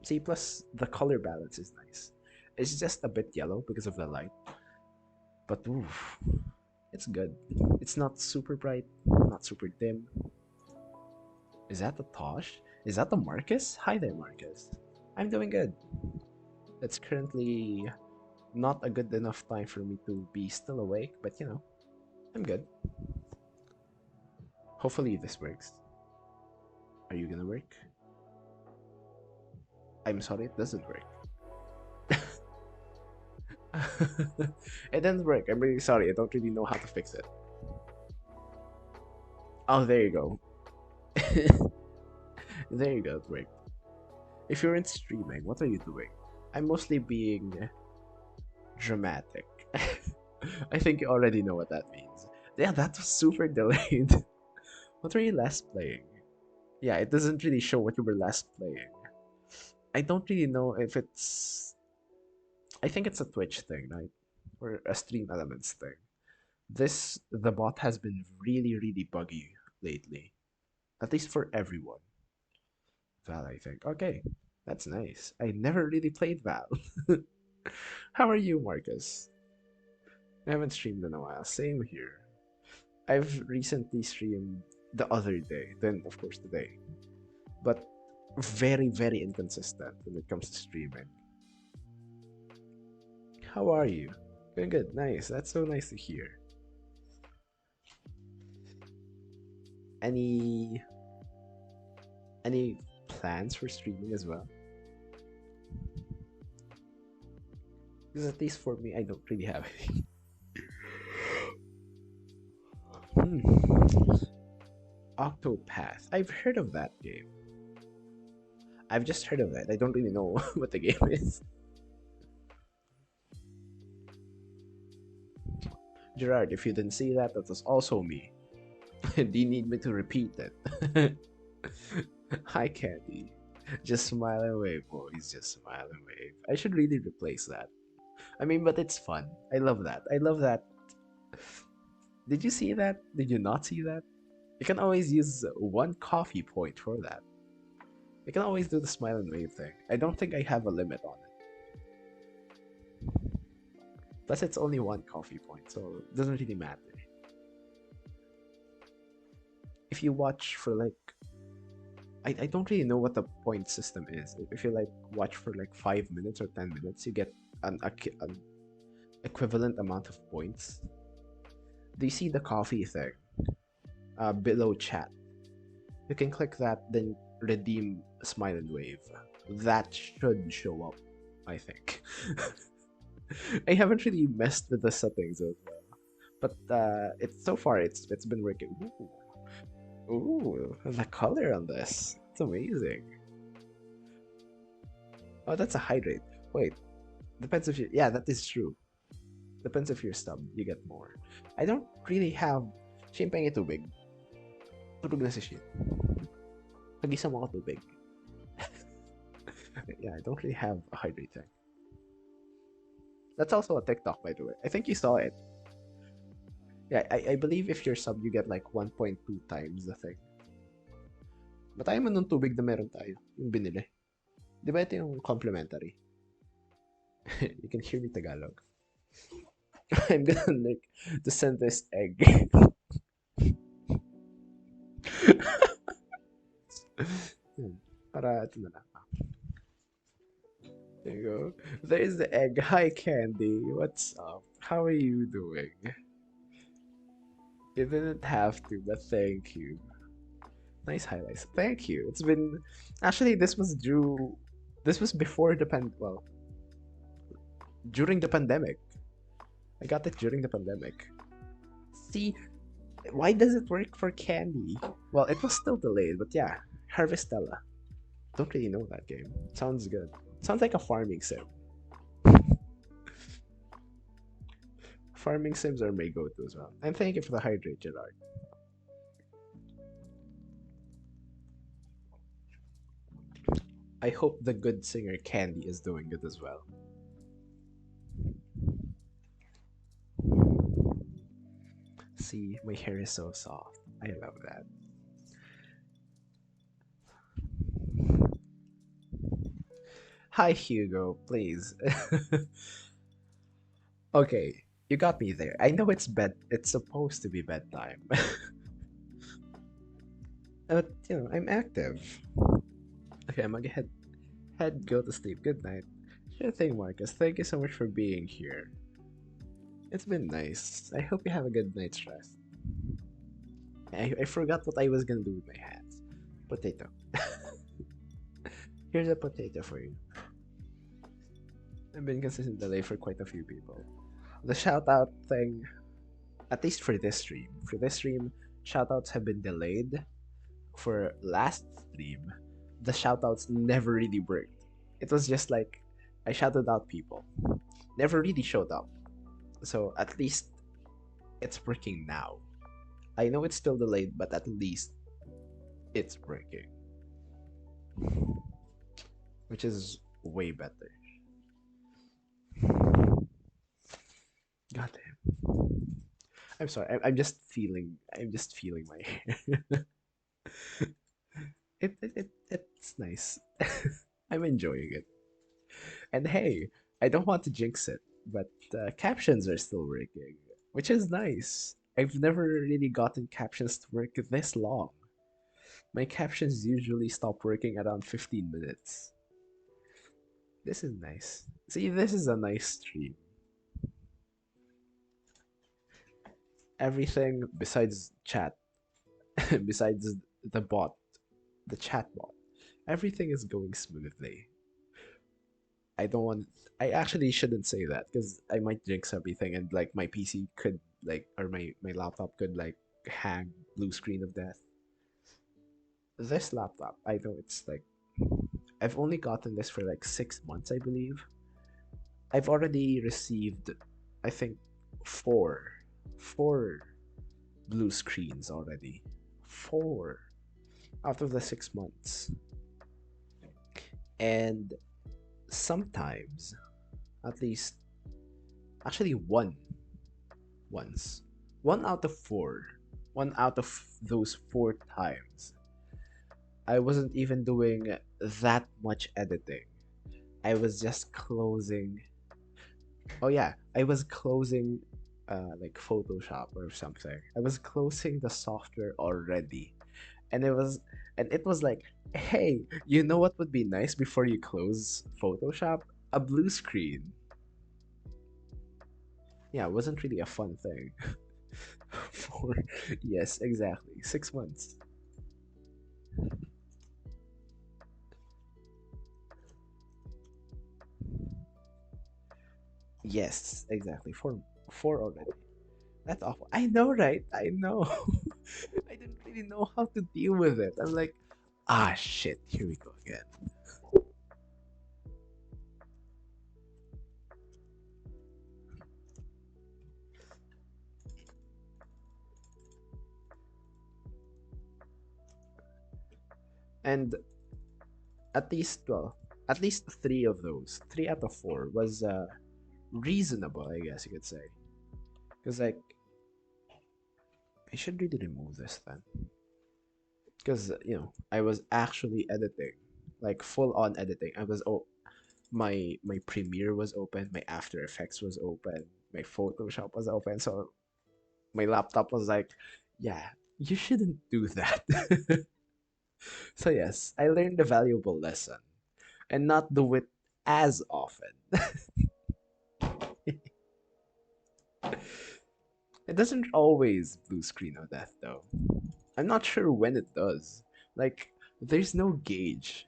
See, plus the color balance is nice. It's just a bit yellow because of the light, but oof, it's good. It's not super bright, not super dim. Is that the Tosh? Is that the Marcus? Hi there, Marcus. I'm doing good. It's currently not a good enough time for me to be still awake, but you know, I'm good. Hopefully this works. Are you gonna work? I'm sorry, it doesn't work. It didn't work. I'm really sorry. I don't really know how to fix it. Oh, there you go. There you go. It worked. If you're in streaming, what are you doing? I'm mostly being dramatic. I think you already know what that means. Yeah, that was super delayed. What were you last playing? Yeah, it doesn't really show what you were last playing. I don't really know if it's. I think it's a Twitch thing, right? Or a Stream Elements thing. The bot has been really, really buggy lately. At least for everyone. Val, I think. Okay, that's nice. I never really played Val. How are you, Marcus? I haven't streamed in a while. Same here. I've recently streamed the other day, then of course today, but very, very inconsistent when it comes to streaming. How are you? Good, good, nice. That's so nice to hear. Any any plans for streaming as well? Because at least for me, I don't really have any. Hmm. Octopath. I've heard of that game. I've just heard of it. I don't really know what the game is. Gerard, if you didn't see that, that was also me. Do you need me to repeat it? Hi, Candy. Just smile and wave, boys. Just smile and wave. I should really replace that. I mean, but it's fun. I love that. I love that. Did you see that? Did you not see that? You can always use one coffee point for that. You can always do the smile and wave thing. I don't think I have a limit on it. Plus, it's only one coffee point, so it doesn't really matter. If you watch for like, I don't really know what the point system is. If you like watch for like 5 minutes or 10 minutes, you get an equivalent amount of points. Do you see the coffee thing below chat? You can click that, then redeem smile and wave. That should show up, I think. I haven't really messed with the settings of, but it's so far it's been working. Ooh, ooh, the color on this, it's amazing. Oh, that's a hydrate. Wait, depends if you. Yeah, that is true. Depends if you're stubbed, you get more. I don't really have. Siya yung tubig. Tulog na si Shin. Pag-isa mo ako tubig. Yeah, I don't really have a hydrate tank. That's also a TikTok, by the way. I think you saw it. Yeah, I believe if you're sub, you get like 1.2 times the thing. Ba't tayo man nung tubig na meron tayo? Yung binili. Di ba ito yung complimentary? You can hear me Tagalog. I'm gonna like to send this egg. Para ito na lang. There you go. There's the egg. Hi, Candy. What's up? How are you doing? You didn't have to, but thank you. Nice highlights. Thank you. It's been actually this was due. This was before the well, during the pandemic. I got it during the pandemic. See, why does it work for Candy? Well, it was still delayed, but yeah, Harvestella. Don't really know that game. Sounds good. Sounds like a farming sim. Farming sims are my go-to as well. And thank you for the hydrate, Gerard. I hope the good singer Candy is doing good as well. See, my hair is so soft. I love that. Hi, Hugo, please. Okay, you got me there. I know it's bed. It's supposed to be bedtime. But, you know, I'm active. Okay, I'm gonna go to sleep. Good night. Sure thing, Marcus. Thank you so much for being here. It's been nice. I hope you have a good night's rest. I forgot what I was gonna do with my hands. Potato. Here's a potato for you. I've been consistent delay for quite a few people. The shout out thing, at least for this stream, shoutouts have been delayed. For last stream, the shoutouts never really worked. It was just like I shouted out people, never really showed up. So at least it's working now. I know it's still delayed, but at least it's working, which is way better. God damn. I'm sorry. I'm just feeling. I'm just feeling my hair. It's nice. I'm enjoying it. And hey, I don't want to jinx it, but captions are still working, which is nice. I've never really gotten captions to work this long. My captions usually stop working around 15 minutes. This is nice. See, this is a nice stream. Everything besides chat, besides the bot, the chat bot, everything is going smoothly. I don't want. I actually shouldn't say that because I might jinx everything, and like my PC could like, or my laptop could like hang blue screen of death. This laptop, I know it's like I've only gotten this for like 6 months, I believe. I've already received, I think, four, four blue screens already. Four out of the 6 months, and sometimes, at least, actually once. One out of four. One out of those 4 times. I wasn't even doing that much editing. I was just closing. Oh yeah, I was closing like Photoshop or something. I was closing the software already. And it was like, "Hey, you know what would be nice before you close Photoshop? A blue screen." Yeah, it wasn't really a fun thing. For yes, exactly. 6 months. Yes, exactly. Four already. That's awful. I know, right? I know. I didn't really know how to deal with it. I'm like, ah shit, here we go again. And at least well, at least three of those, 3 out of 4 was reasonable, I guess you could say. Because like I should really remove this then. Because I was actually editing, like full on editing. I was my Premiere was open, my After Effects was open, my Photoshop was open. So my laptop was like, yeah, you shouldn't do that. So yes, I learned a valuable lesson and not do it as often. It doesn't always blue screen of death though. I'm not sure when it does. Like, there's no gauge.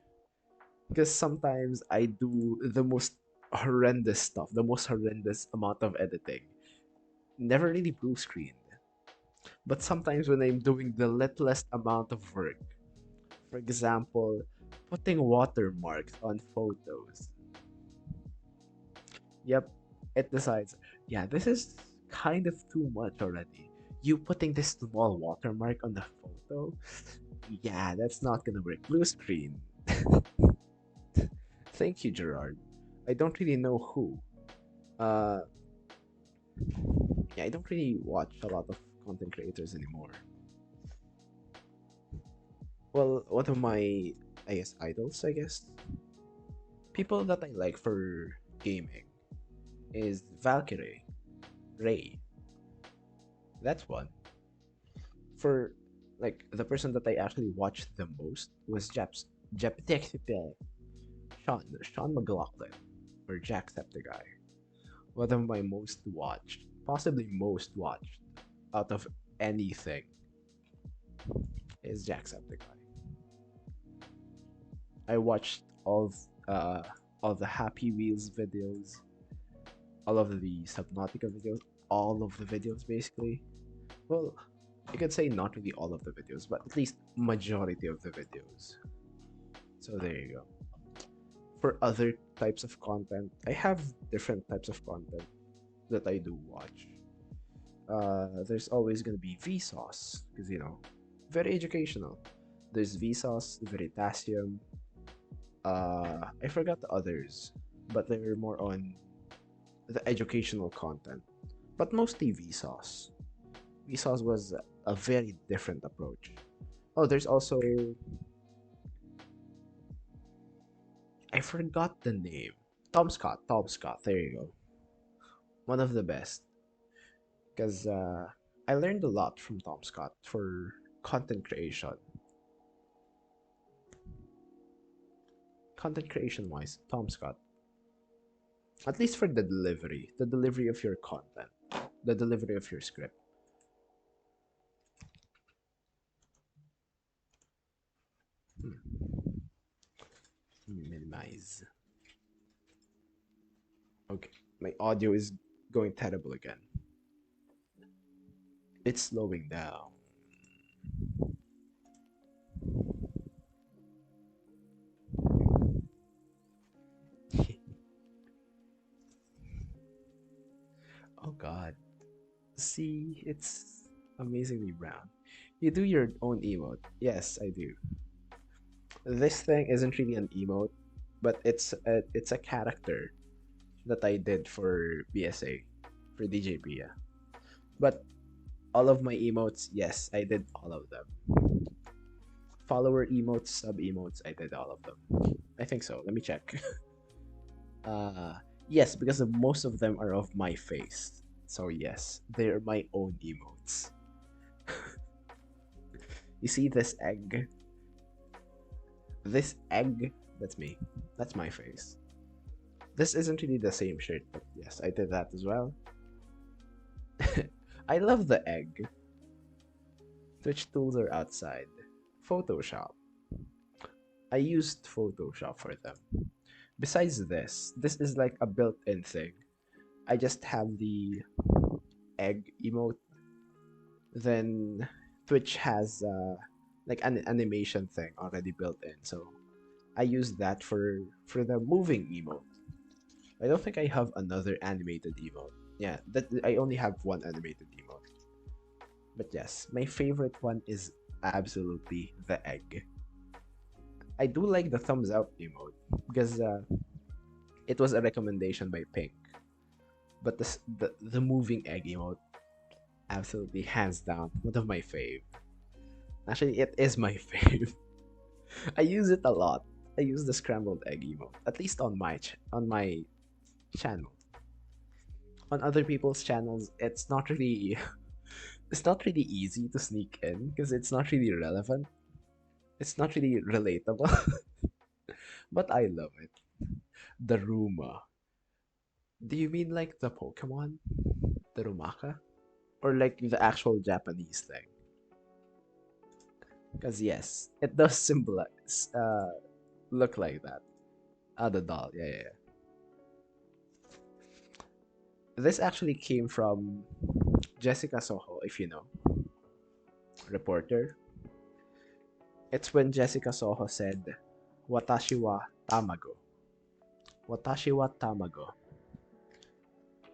Because sometimes I do the most horrendous stuff, the most horrendous amount of editing. Never really blue screened. But sometimes when I'm doing the littlest amount of work, for example, putting watermarks on photos, yep, it decides, yeah, this is kind of too much already. You putting this small watermark on the photo? Yeah, that's not gonna work. Blue screen. Thank you, Gerard. I don't really know who. Uh, yeah, I don't really watch a lot of content creators anymore. Well, one of my, I guess, idols, I guess, people that I like for gaming is Valkyrie, Ray. That's one. For like the person that I actually watched the most was Sean McLaughlin or Jacksepticeye. One of my most watched, possibly most watched out of anything is Jacksepticeye. I watched all the Happy Wheels videos, all of the Subnautica videos, all of the videos basically. Well, you could say not really all of the videos, but at least majority of the videos. So there you go. For other types of content, I have different types of content that I do watch. There's always gonna be Vsauce because very educational. There's Vsauce, Veritasium. I forgot the others, but they were more on the educational content, but mostly Vsauce. Vsauce was a very different approach. Oh, there's also, I forgot the name. Tom Scott. Tom Scott. There you go. One of the best. Because I learned a lot from Tom Scott for content creation. Content creation wise, Tom Scott. At least for the delivery of your content, the delivery of your script. Hmm. Minimize. Okay, my audio is going terrible again. It's slowing down. Oh god. See, it's amazingly brown. You do your own emote. Yes, I do. This thing isn't really an emote, but it's a character that I did for BSA, for DJ Pia. But all of my emotes, yes, I did all of them. Follower emotes, sub emotes, I did all of them. I think so. Let me check. Uh, yes, because most of them are of my face. So yes, they're my own emotes. You see this egg? This egg, that's me. That's my face. This isn't really the same shirt, but yes, I did that as well. I love the egg. Which tools are outside? Photoshop. I used Photoshop for them. Besides this is like a built-in thing. I just have the egg emote. Then Twitch has like an animation thing already built in, so I use that for the moving emote. I don't think I have another animated emote. Yeah, that I only have one animated emote. But yes, my favorite one is absolutely the egg. I do like the thumbs up emote because it was a recommendation by Pink. But the moving egg emote, absolutely hands down, one of my fave. Actually, it is my fave. I use it a lot. I use the scrambled egg emote, at least on on my channel. On other people's channels, it's not really easy to sneak in because it's not really relevant. It's not really relatable, but I love it. The Ruma. Do you mean like the Pokemon? The Rumaka? Or like the actual Japanese thing? Because yes, it does symbolize, look like that. Ah, the doll. Yeah, yeah, yeah. This actually came from Jessica Soho, if you know, reporter. It's when Jessica Soho said, "Watashi wa tamago." Watashi wa tamago.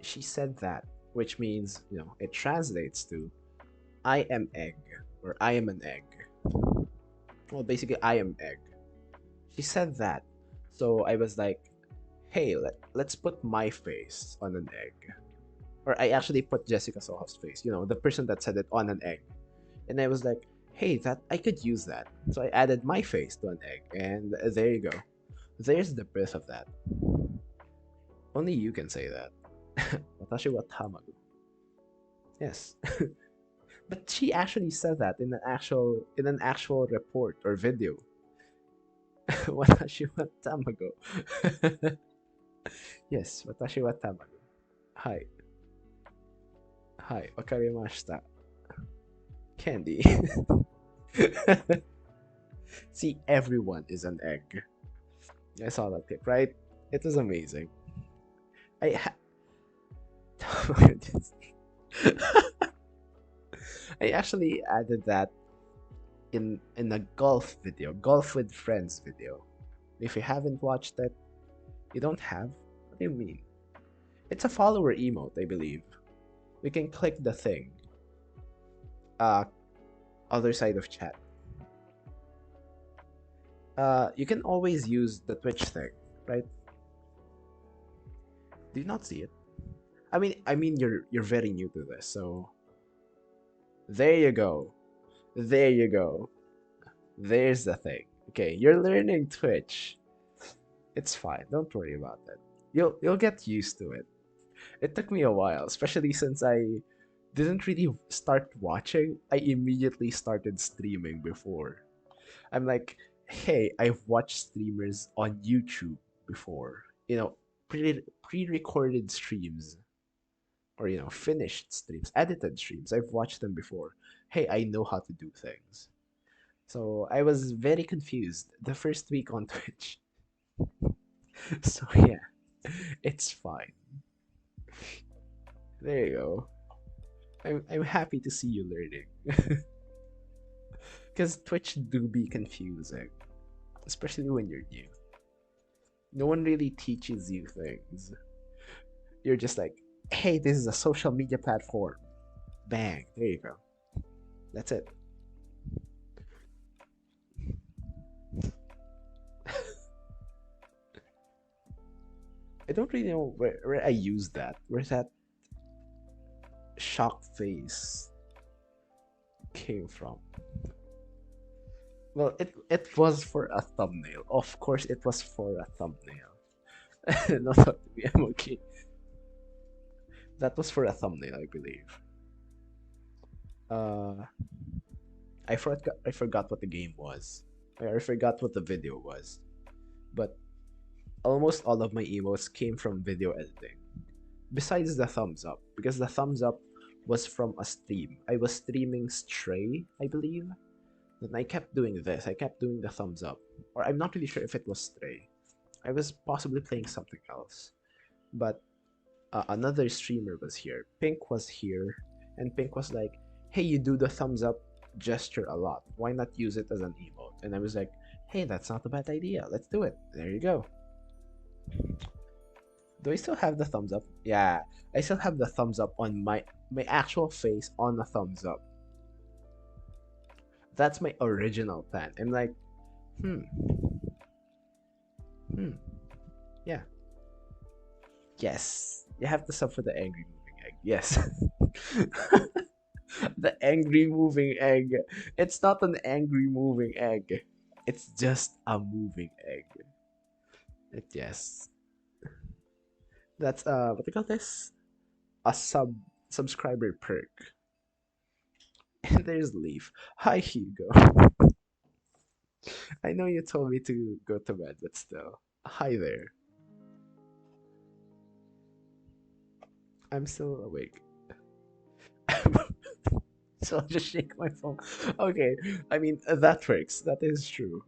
She said that, which means, it translates to I am egg, or I am an egg. Well, basically, I am egg. She said that. So I was like, hey, let's put my face on an egg. Or I actually put Jessica Soho's face, the person that said it on an egg. And I was like, hey, that I could use that. So I added my face to an egg, and there you go. There's the birth of that. Only you can say that. Watashi wa tamago. Yes. But she actually said that in an actual report or video. Watashi wa tamago. Yes, watashi wa tamago. Hi. Hi, wakarimashita. Candy. See, everyone is an egg. I saw that clip, right? It was amazing. I ha- I actually added that in a golf video, golf with friends video. If you haven't watched it, you don't have. What do you mean? It's a follower emote, I believe. We can click the thing. Uh, other side of chat. You can always use the Twitch thing, right? Do you not see it? I mean, you're very new to this, so there you go. There you go. There's the thing. Okay, you're learning Twitch. It's fine. Don't worry about it. You'll get used to it. It took me a while, especially since I didn't really start watching. I immediately started streaming before. I'm like, hey, I've watched streamers on YouTube before. Pre-recorded streams or finished streams, edited streams. I've watched them before. Hey, I know how to do things. So I was very confused the first week on Twitch. So yeah, it's fine. There you go. I'm happy to see you learning. Because Twitch do be confusing, especially when you're new. No one really teaches you things. You're just like, hey, this is a social media platform. Bang, there you go. That's it. I don't really know where I used that. Where's that shock face came from? Well, it was for a thumbnail. Of course, it was for a thumbnail. Not to be okay. That was for a thumbnail, I believe. Uh, I forgot what the game was. I forgot what the video was. But almost all of my emotes came from video editing. Besides the thumbs up, because the thumbs up was from a stream. I was streaming Stray, I believe. And I kept doing this. I kept doing the thumbs up. Or I'm not really sure if it was Stray. I was possibly playing something else. But another streamer was here. Pink was here. And Pink was like, hey, you do the thumbs up gesture a lot. Why not use it as an emote? And I was like, hey, that's not a bad idea. Let's do it. There you go. Do I still have the thumbs up? Yeah, I still have the thumbs up on my actual face on the thumbs up. That's my original plan. I'm like, hmm, hmm, yeah, yes. You have to sub for the angry moving egg. Yes. The angry moving egg. It's not an angry moving egg. It's just a moving egg. Yes. That's what do you call this? A subscriber perk. And there's Leaf. Hi Hugo. I know you told me to go to bed, but still. Hi there. I'm still awake. So I'll just shake my phone. Okay, I mean, that works. That is true.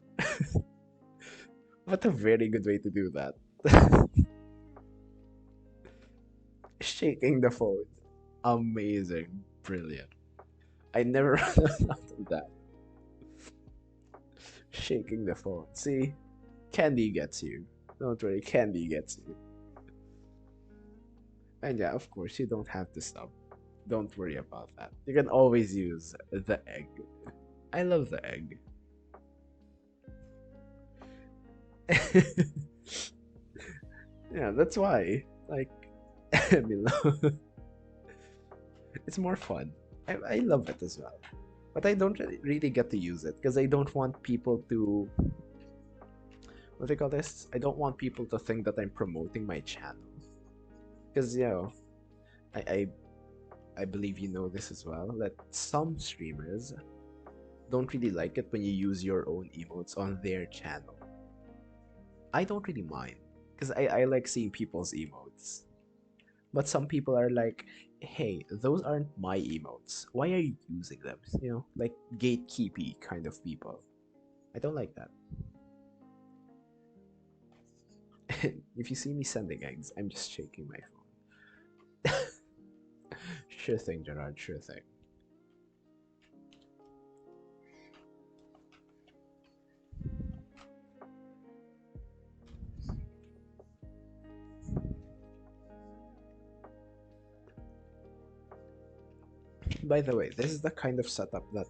What a very good way to do that. Shaking the phone. Amazing. Brilliant. I never run out of that. Shaking the phone. See? Candy gets you. Don't worry, Candy gets you. And yeah, of course, you don't have to stop. Don't worry about that. You can always use the egg. I love the egg. Yeah, that's why. Like, below. It's more fun. I love it as well. But I don't really get to use it because I don't want people to. What do you call this? I don't want people to think that I'm promoting my channel. Because, I, I, I believe you know this as well, that some streamers don't really like it when you use your own emotes on their channel. I don't really mind because I like seeing people's emotes. But some people are like, hey, those aren't my emotes. Why are you using them? Like gatekeepy kind of people. I don't like that. If you see me sending eggs, I'm just shaking my phone. Sure thing, Gerard, sure thing. By the way, this is the kind of setup that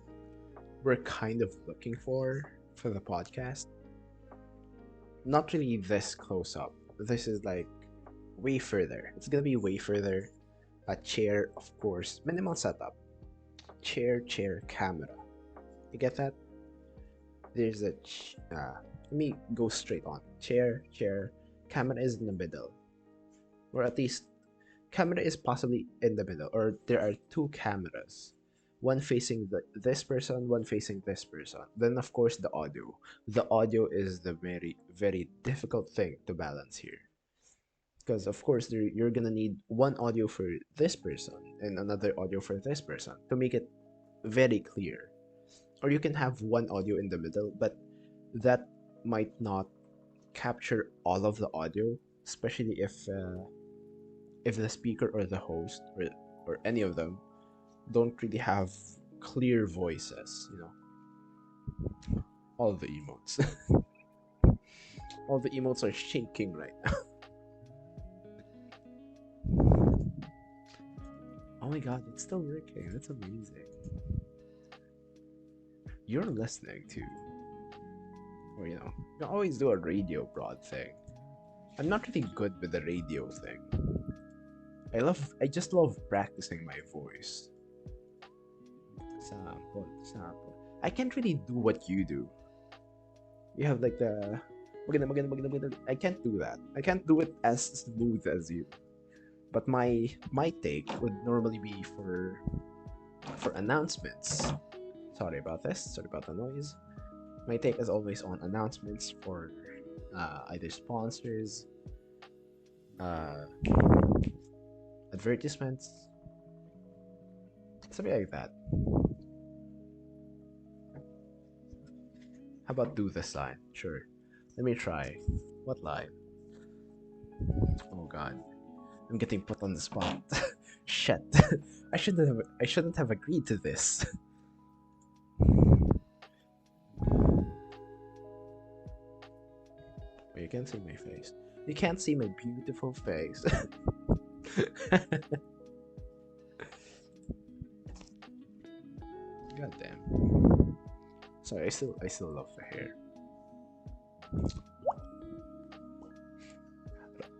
we're kind of looking for the podcast. Not really this close up. This is like way further. It's gonna be way further. A chair, of course. Minimal setup. Chair, camera. You get that? There's a let me go straight on. Chair, camera is in the middle, or at least camera is possibly in the middle, or there are two cameras, one facing this person, one facing this person. Then of course the audio. The audio is the very difficult thing to balance here, because of course you're gonna need one audio for this person and another audio for this person to make it very clear. Or you can have one audio in the middle, but that might not capture all of the audio, especially if the speaker or the host or any of them don't really have clear voices. All the emotes. All the emotes are shaking right now. Oh my god, it's still working. That's amazing. You're listening to, or you can always do a radio broad thing. I'm not really good with the radio thing. I just love practicing my voice. Sample. I can't really do what you do. You have like the I can't do that. I can't do it as smooth as you. But my take would normally be for announcements. Sorry about this. Sorry about the noise. My take is always on announcements for either sponsors, uh, advertisements, something like that. How about do this line? Sure. Let me try. What line? Oh god. I'm getting put on the spot. Shit. I shouldn't have agreed to this. You can't see my face. You can't see my beautiful face. God damn. Sorry, I still love the hair.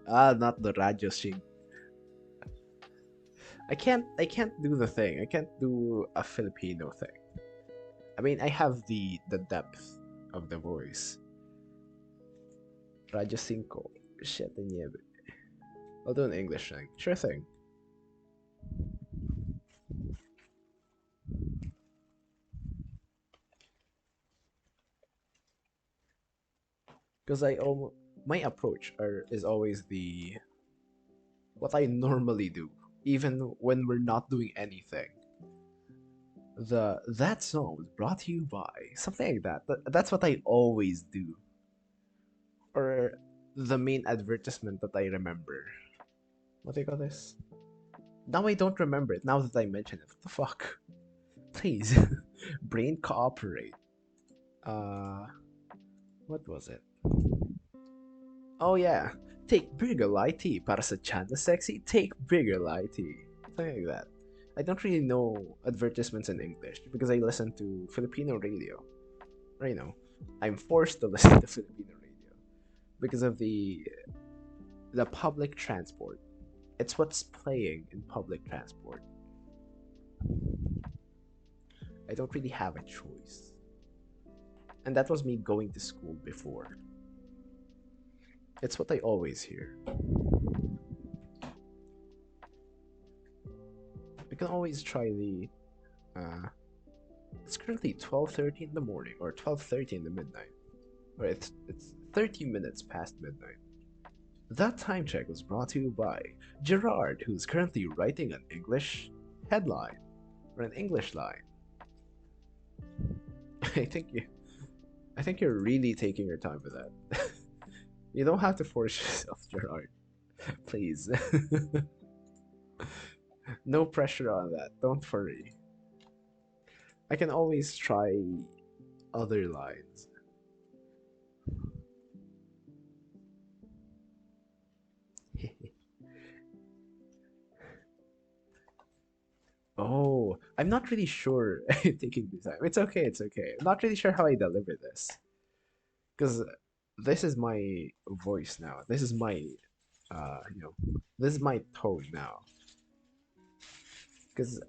Not the radio shing. I can't do the thing. I can't do a Filipino thing. I mean, I have the depth of the voice. Radio Cinco. Shit in nieve. I'll do an English thing. Sure thing. Because my approach is always the what I normally do, even when we're not doing anything. That song was brought to you by something like that. That's what I always do. Or the main advertisement that I remember. What do you call this? Now I don't remember it. Now that I mention it, what the fuck? Please, brain cooperate. Uh, what was it? Oh yeah, take bigger tea para sa tiyan na sexy. Take bigger tea. Something like that. I don't really know advertisements in English because I listen to Filipino radio. Or, I'm forced to listen to Filipino radio because of the public transport. It's what's playing in public transport. I don't really have a choice. And that was me going to school before. It's what I always hear. We can always try the it's currently 12:30 in the morning or 12:30 in the midnight. Or it's 30 minutes past midnight. That time check was brought to you by Gerard, who's currently writing an English headline or an English line. I think you're really taking your time with that. You don't have to force yourself, Gerard. Please. No pressure on that. Don't worry. I can always try other lines. Oh, I'm not really sure taking the time. It's okay, it's okay. I'm not really sure how I deliver this. Because this is my voice now. This is my this is my tone now. Because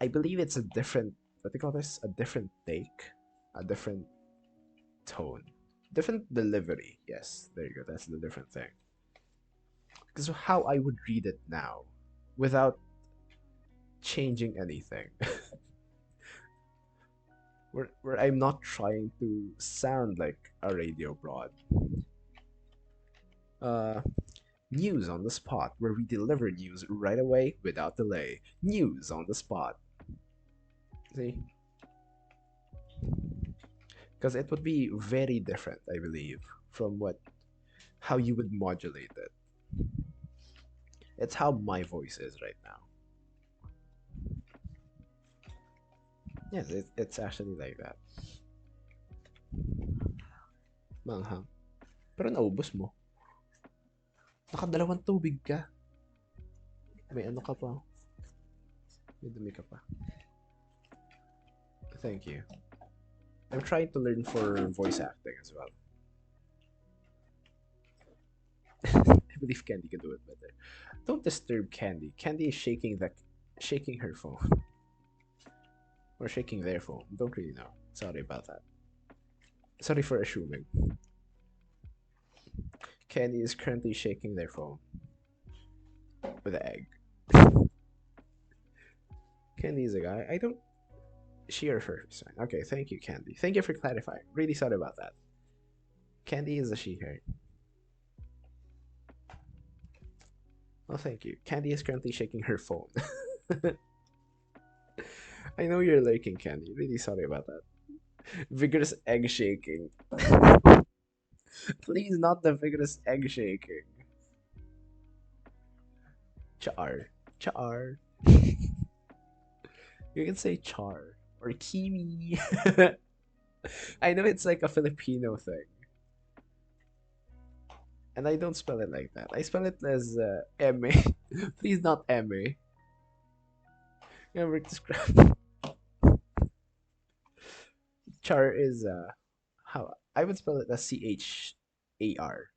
I believe it's a different what do you call this? A different take. A different tone, different delivery. Yes, there you go. That's the different thing. Because how I would read it now, without changing anything, where I'm not trying to sound like a radio broad. Uh, News on the spot, where we deliver news right away without delay. News on the spot. See? Because it would be very different, I believe, from how you would modulate it. It's how my voice is right now. Yes, it's actually like that. Manghang. Pero naubos mo. Nakadalawang tubig ka. May ano ka pa. May dumi ka pa. Thank you. I'm trying to learn for voice acting as well. I believe Candy can do it better. Don't disturb Candy. Candy is shaking her phone. Or shaking their phone. Don't really know. Sorry about that. Sorry for assuming. Candy is currently shaking their phone with an egg. Candy is a guy. I don't. She or her. Okay, thank you, Candy. Thank you for clarifying. Really sorry about that. Candy is a she here. Oh, thank you. Candy is currently shaking her phone. I know you're lurking, Candy. Really sorry about that. Vigorous egg shaking. Please, not the vigorous egg shaking. Char. Char. You can say char or kimi. I know it's like a Filipino thing. And I don't spell it like that. I spell it as M-A. Please, not M-A. Never describe. Char is how I would spell it as CHAR.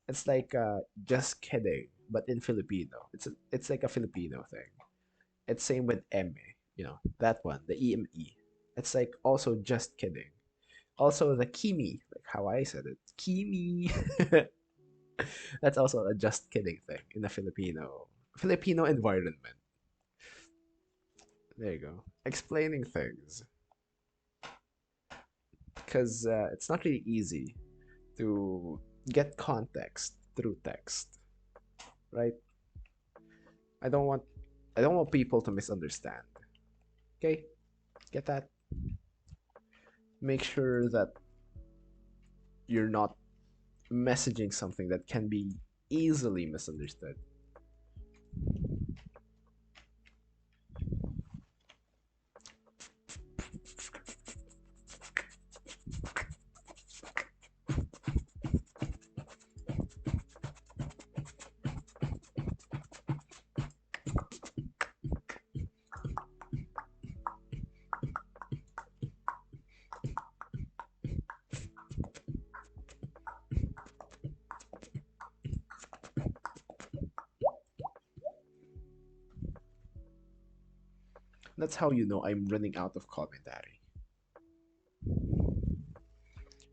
It's like just kidding, but in Filipino. It's like a Filipino thing. It's same with MA, that one, the EME. It's like also just kidding. Also the Kimi, like how I said it. Kimi. That's also a just kidding thing in the Filipino environment. There you go. Explaining things. Because it's not really easy to get context through text, right? I don't want I don't want people to misunderstand. Okay? Get that? Make sure that you're not messaging something that can be easily misunderstood. That's how you know I'm running out of commentary.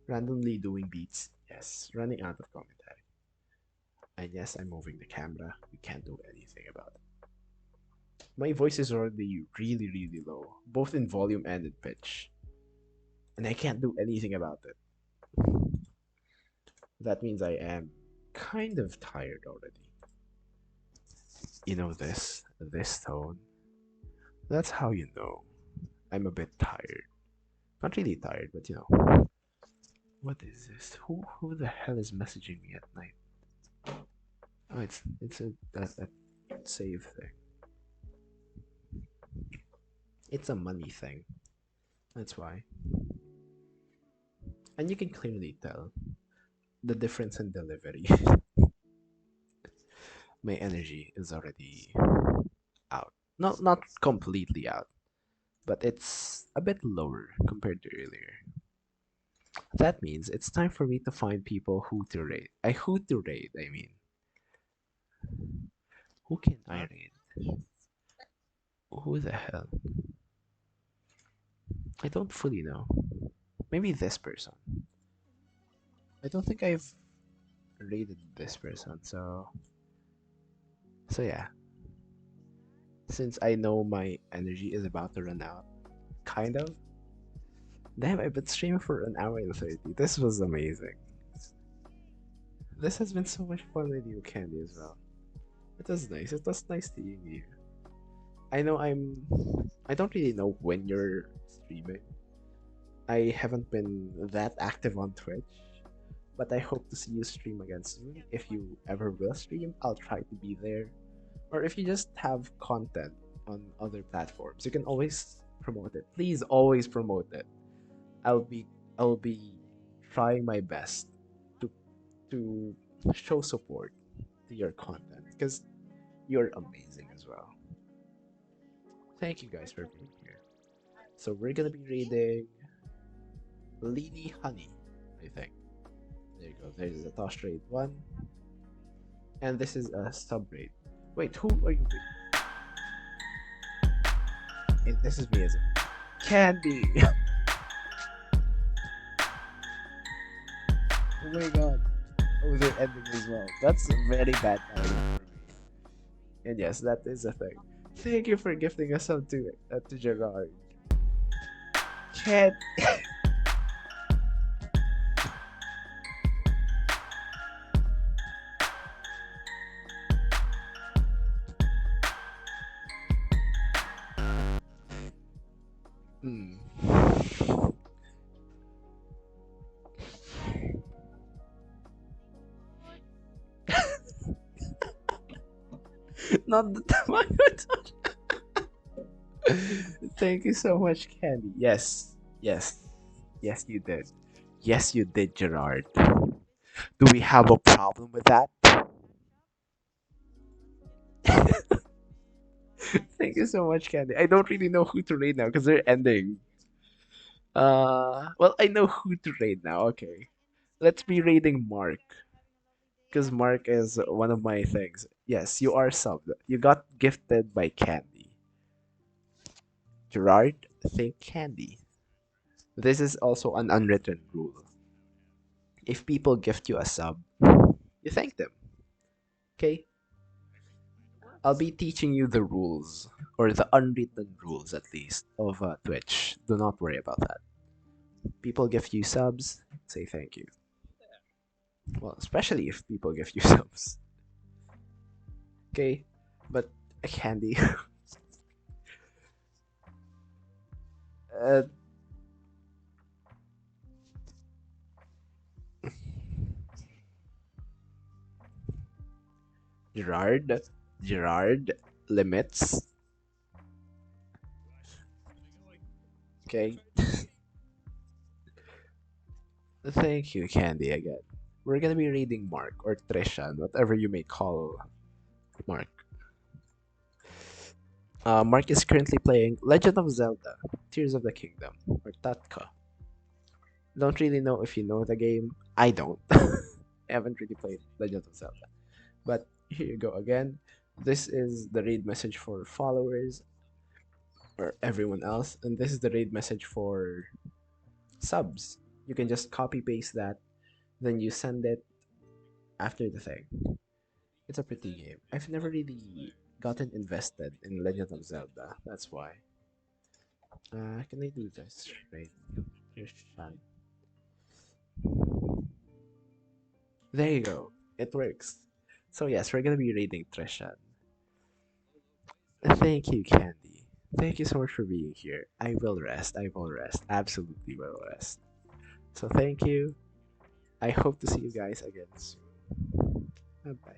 Randomly doing beats. Yes, running out of commentary. And yes, I'm moving the camera. We can't do anything about it. My voice is already really, really low, both in volume and in pitch. And I can't do anything about it. That means I am kind of tired already. This tone. That's how you know I'm a bit tired. Not really tired, but What is this? Who the hell is messaging me at night? Oh, it's a save thing. It's a money thing. That's why. And you can clearly tell the difference in delivery. My energy is already out. Not completely out, but it's a bit lower compared to earlier. That means it's time for me to find people who to raid. Who to raid, I mean. Who can I raid? Who the hell? I don't fully know. Maybe this person. I don't think I've rated this person, so yeah. Since I know my energy is about to run out, kind of. Damn, I've been streaming for an hour and 30. This was amazing. This has been so much fun with you, Candy, as well. It was nice. It was nice seeing you. I know I don't really know when you're streaming. I haven't been that active on Twitch, but I hope to see you stream again soon. If you ever will stream, I'll try to be there. Or if you just have content on other platforms, you can always promote it. Please always promote it. I'll be I'll be trying my best to to show support to your content because you're amazing as well. Thank you guys for being here. So we're gonna be reading Lily Honey, I think. There you go. There's a toss rate one, and this is a sub rate. Wait, who are you? And this is me as a Candy. Oh my god. Oh, they're ending as well. That's a very bad timing for me. And yes, that is a thing. Thank you for gifting us some to Gerard. Can't. Hmm. Not the tomato. Thank you so much, Candy. Yes, yes, yes, you did. Yes, you did, Gerard. Do we have a problem with that? Thank you so much, Candy. I don't really know who to rate now because they're ending. Well, I know who to rate now. Okay, let's be rating Mark because Mark is one of my things. Yes, you are subbed. You got gifted by Candy. Gerard, thank Candy. This is also an unwritten rule. If people gift you a sub, you thank them. Okay? I'll be teaching you the rules, or the unwritten rules at least, of Twitch. Do not worry about that. People gift you subs, say thank you. Well, especially if people gift you subs. Okay? But Candy. uh, Gerard. Gerard limits. Okay? Thank you, Candy, again. We're gonna be reading Mark, or Trishan, whatever you may call Mark. Mark is currently playing Legend of Zelda, Tears of the Kingdom, or Tatka. Don't really know if you know the game. I don't. I haven't really played Legend of Zelda. But here you go again. This is the raid message for followers or everyone else, and this is the raid message for subs. You can just copy paste that, then you send it after the thing. It's a pretty game. I've never really gotten invested in Legend of Zelda. That's why. Can I do this? Right. Here's Shan. There you go. It works. So yes, we're gonna be raiding Trishan. Thank you, Candy. Thank you so much for being here. I will rest. I will rest. Absolutely will rest. So thank you. I hope to see you guys again soon. Bye bye.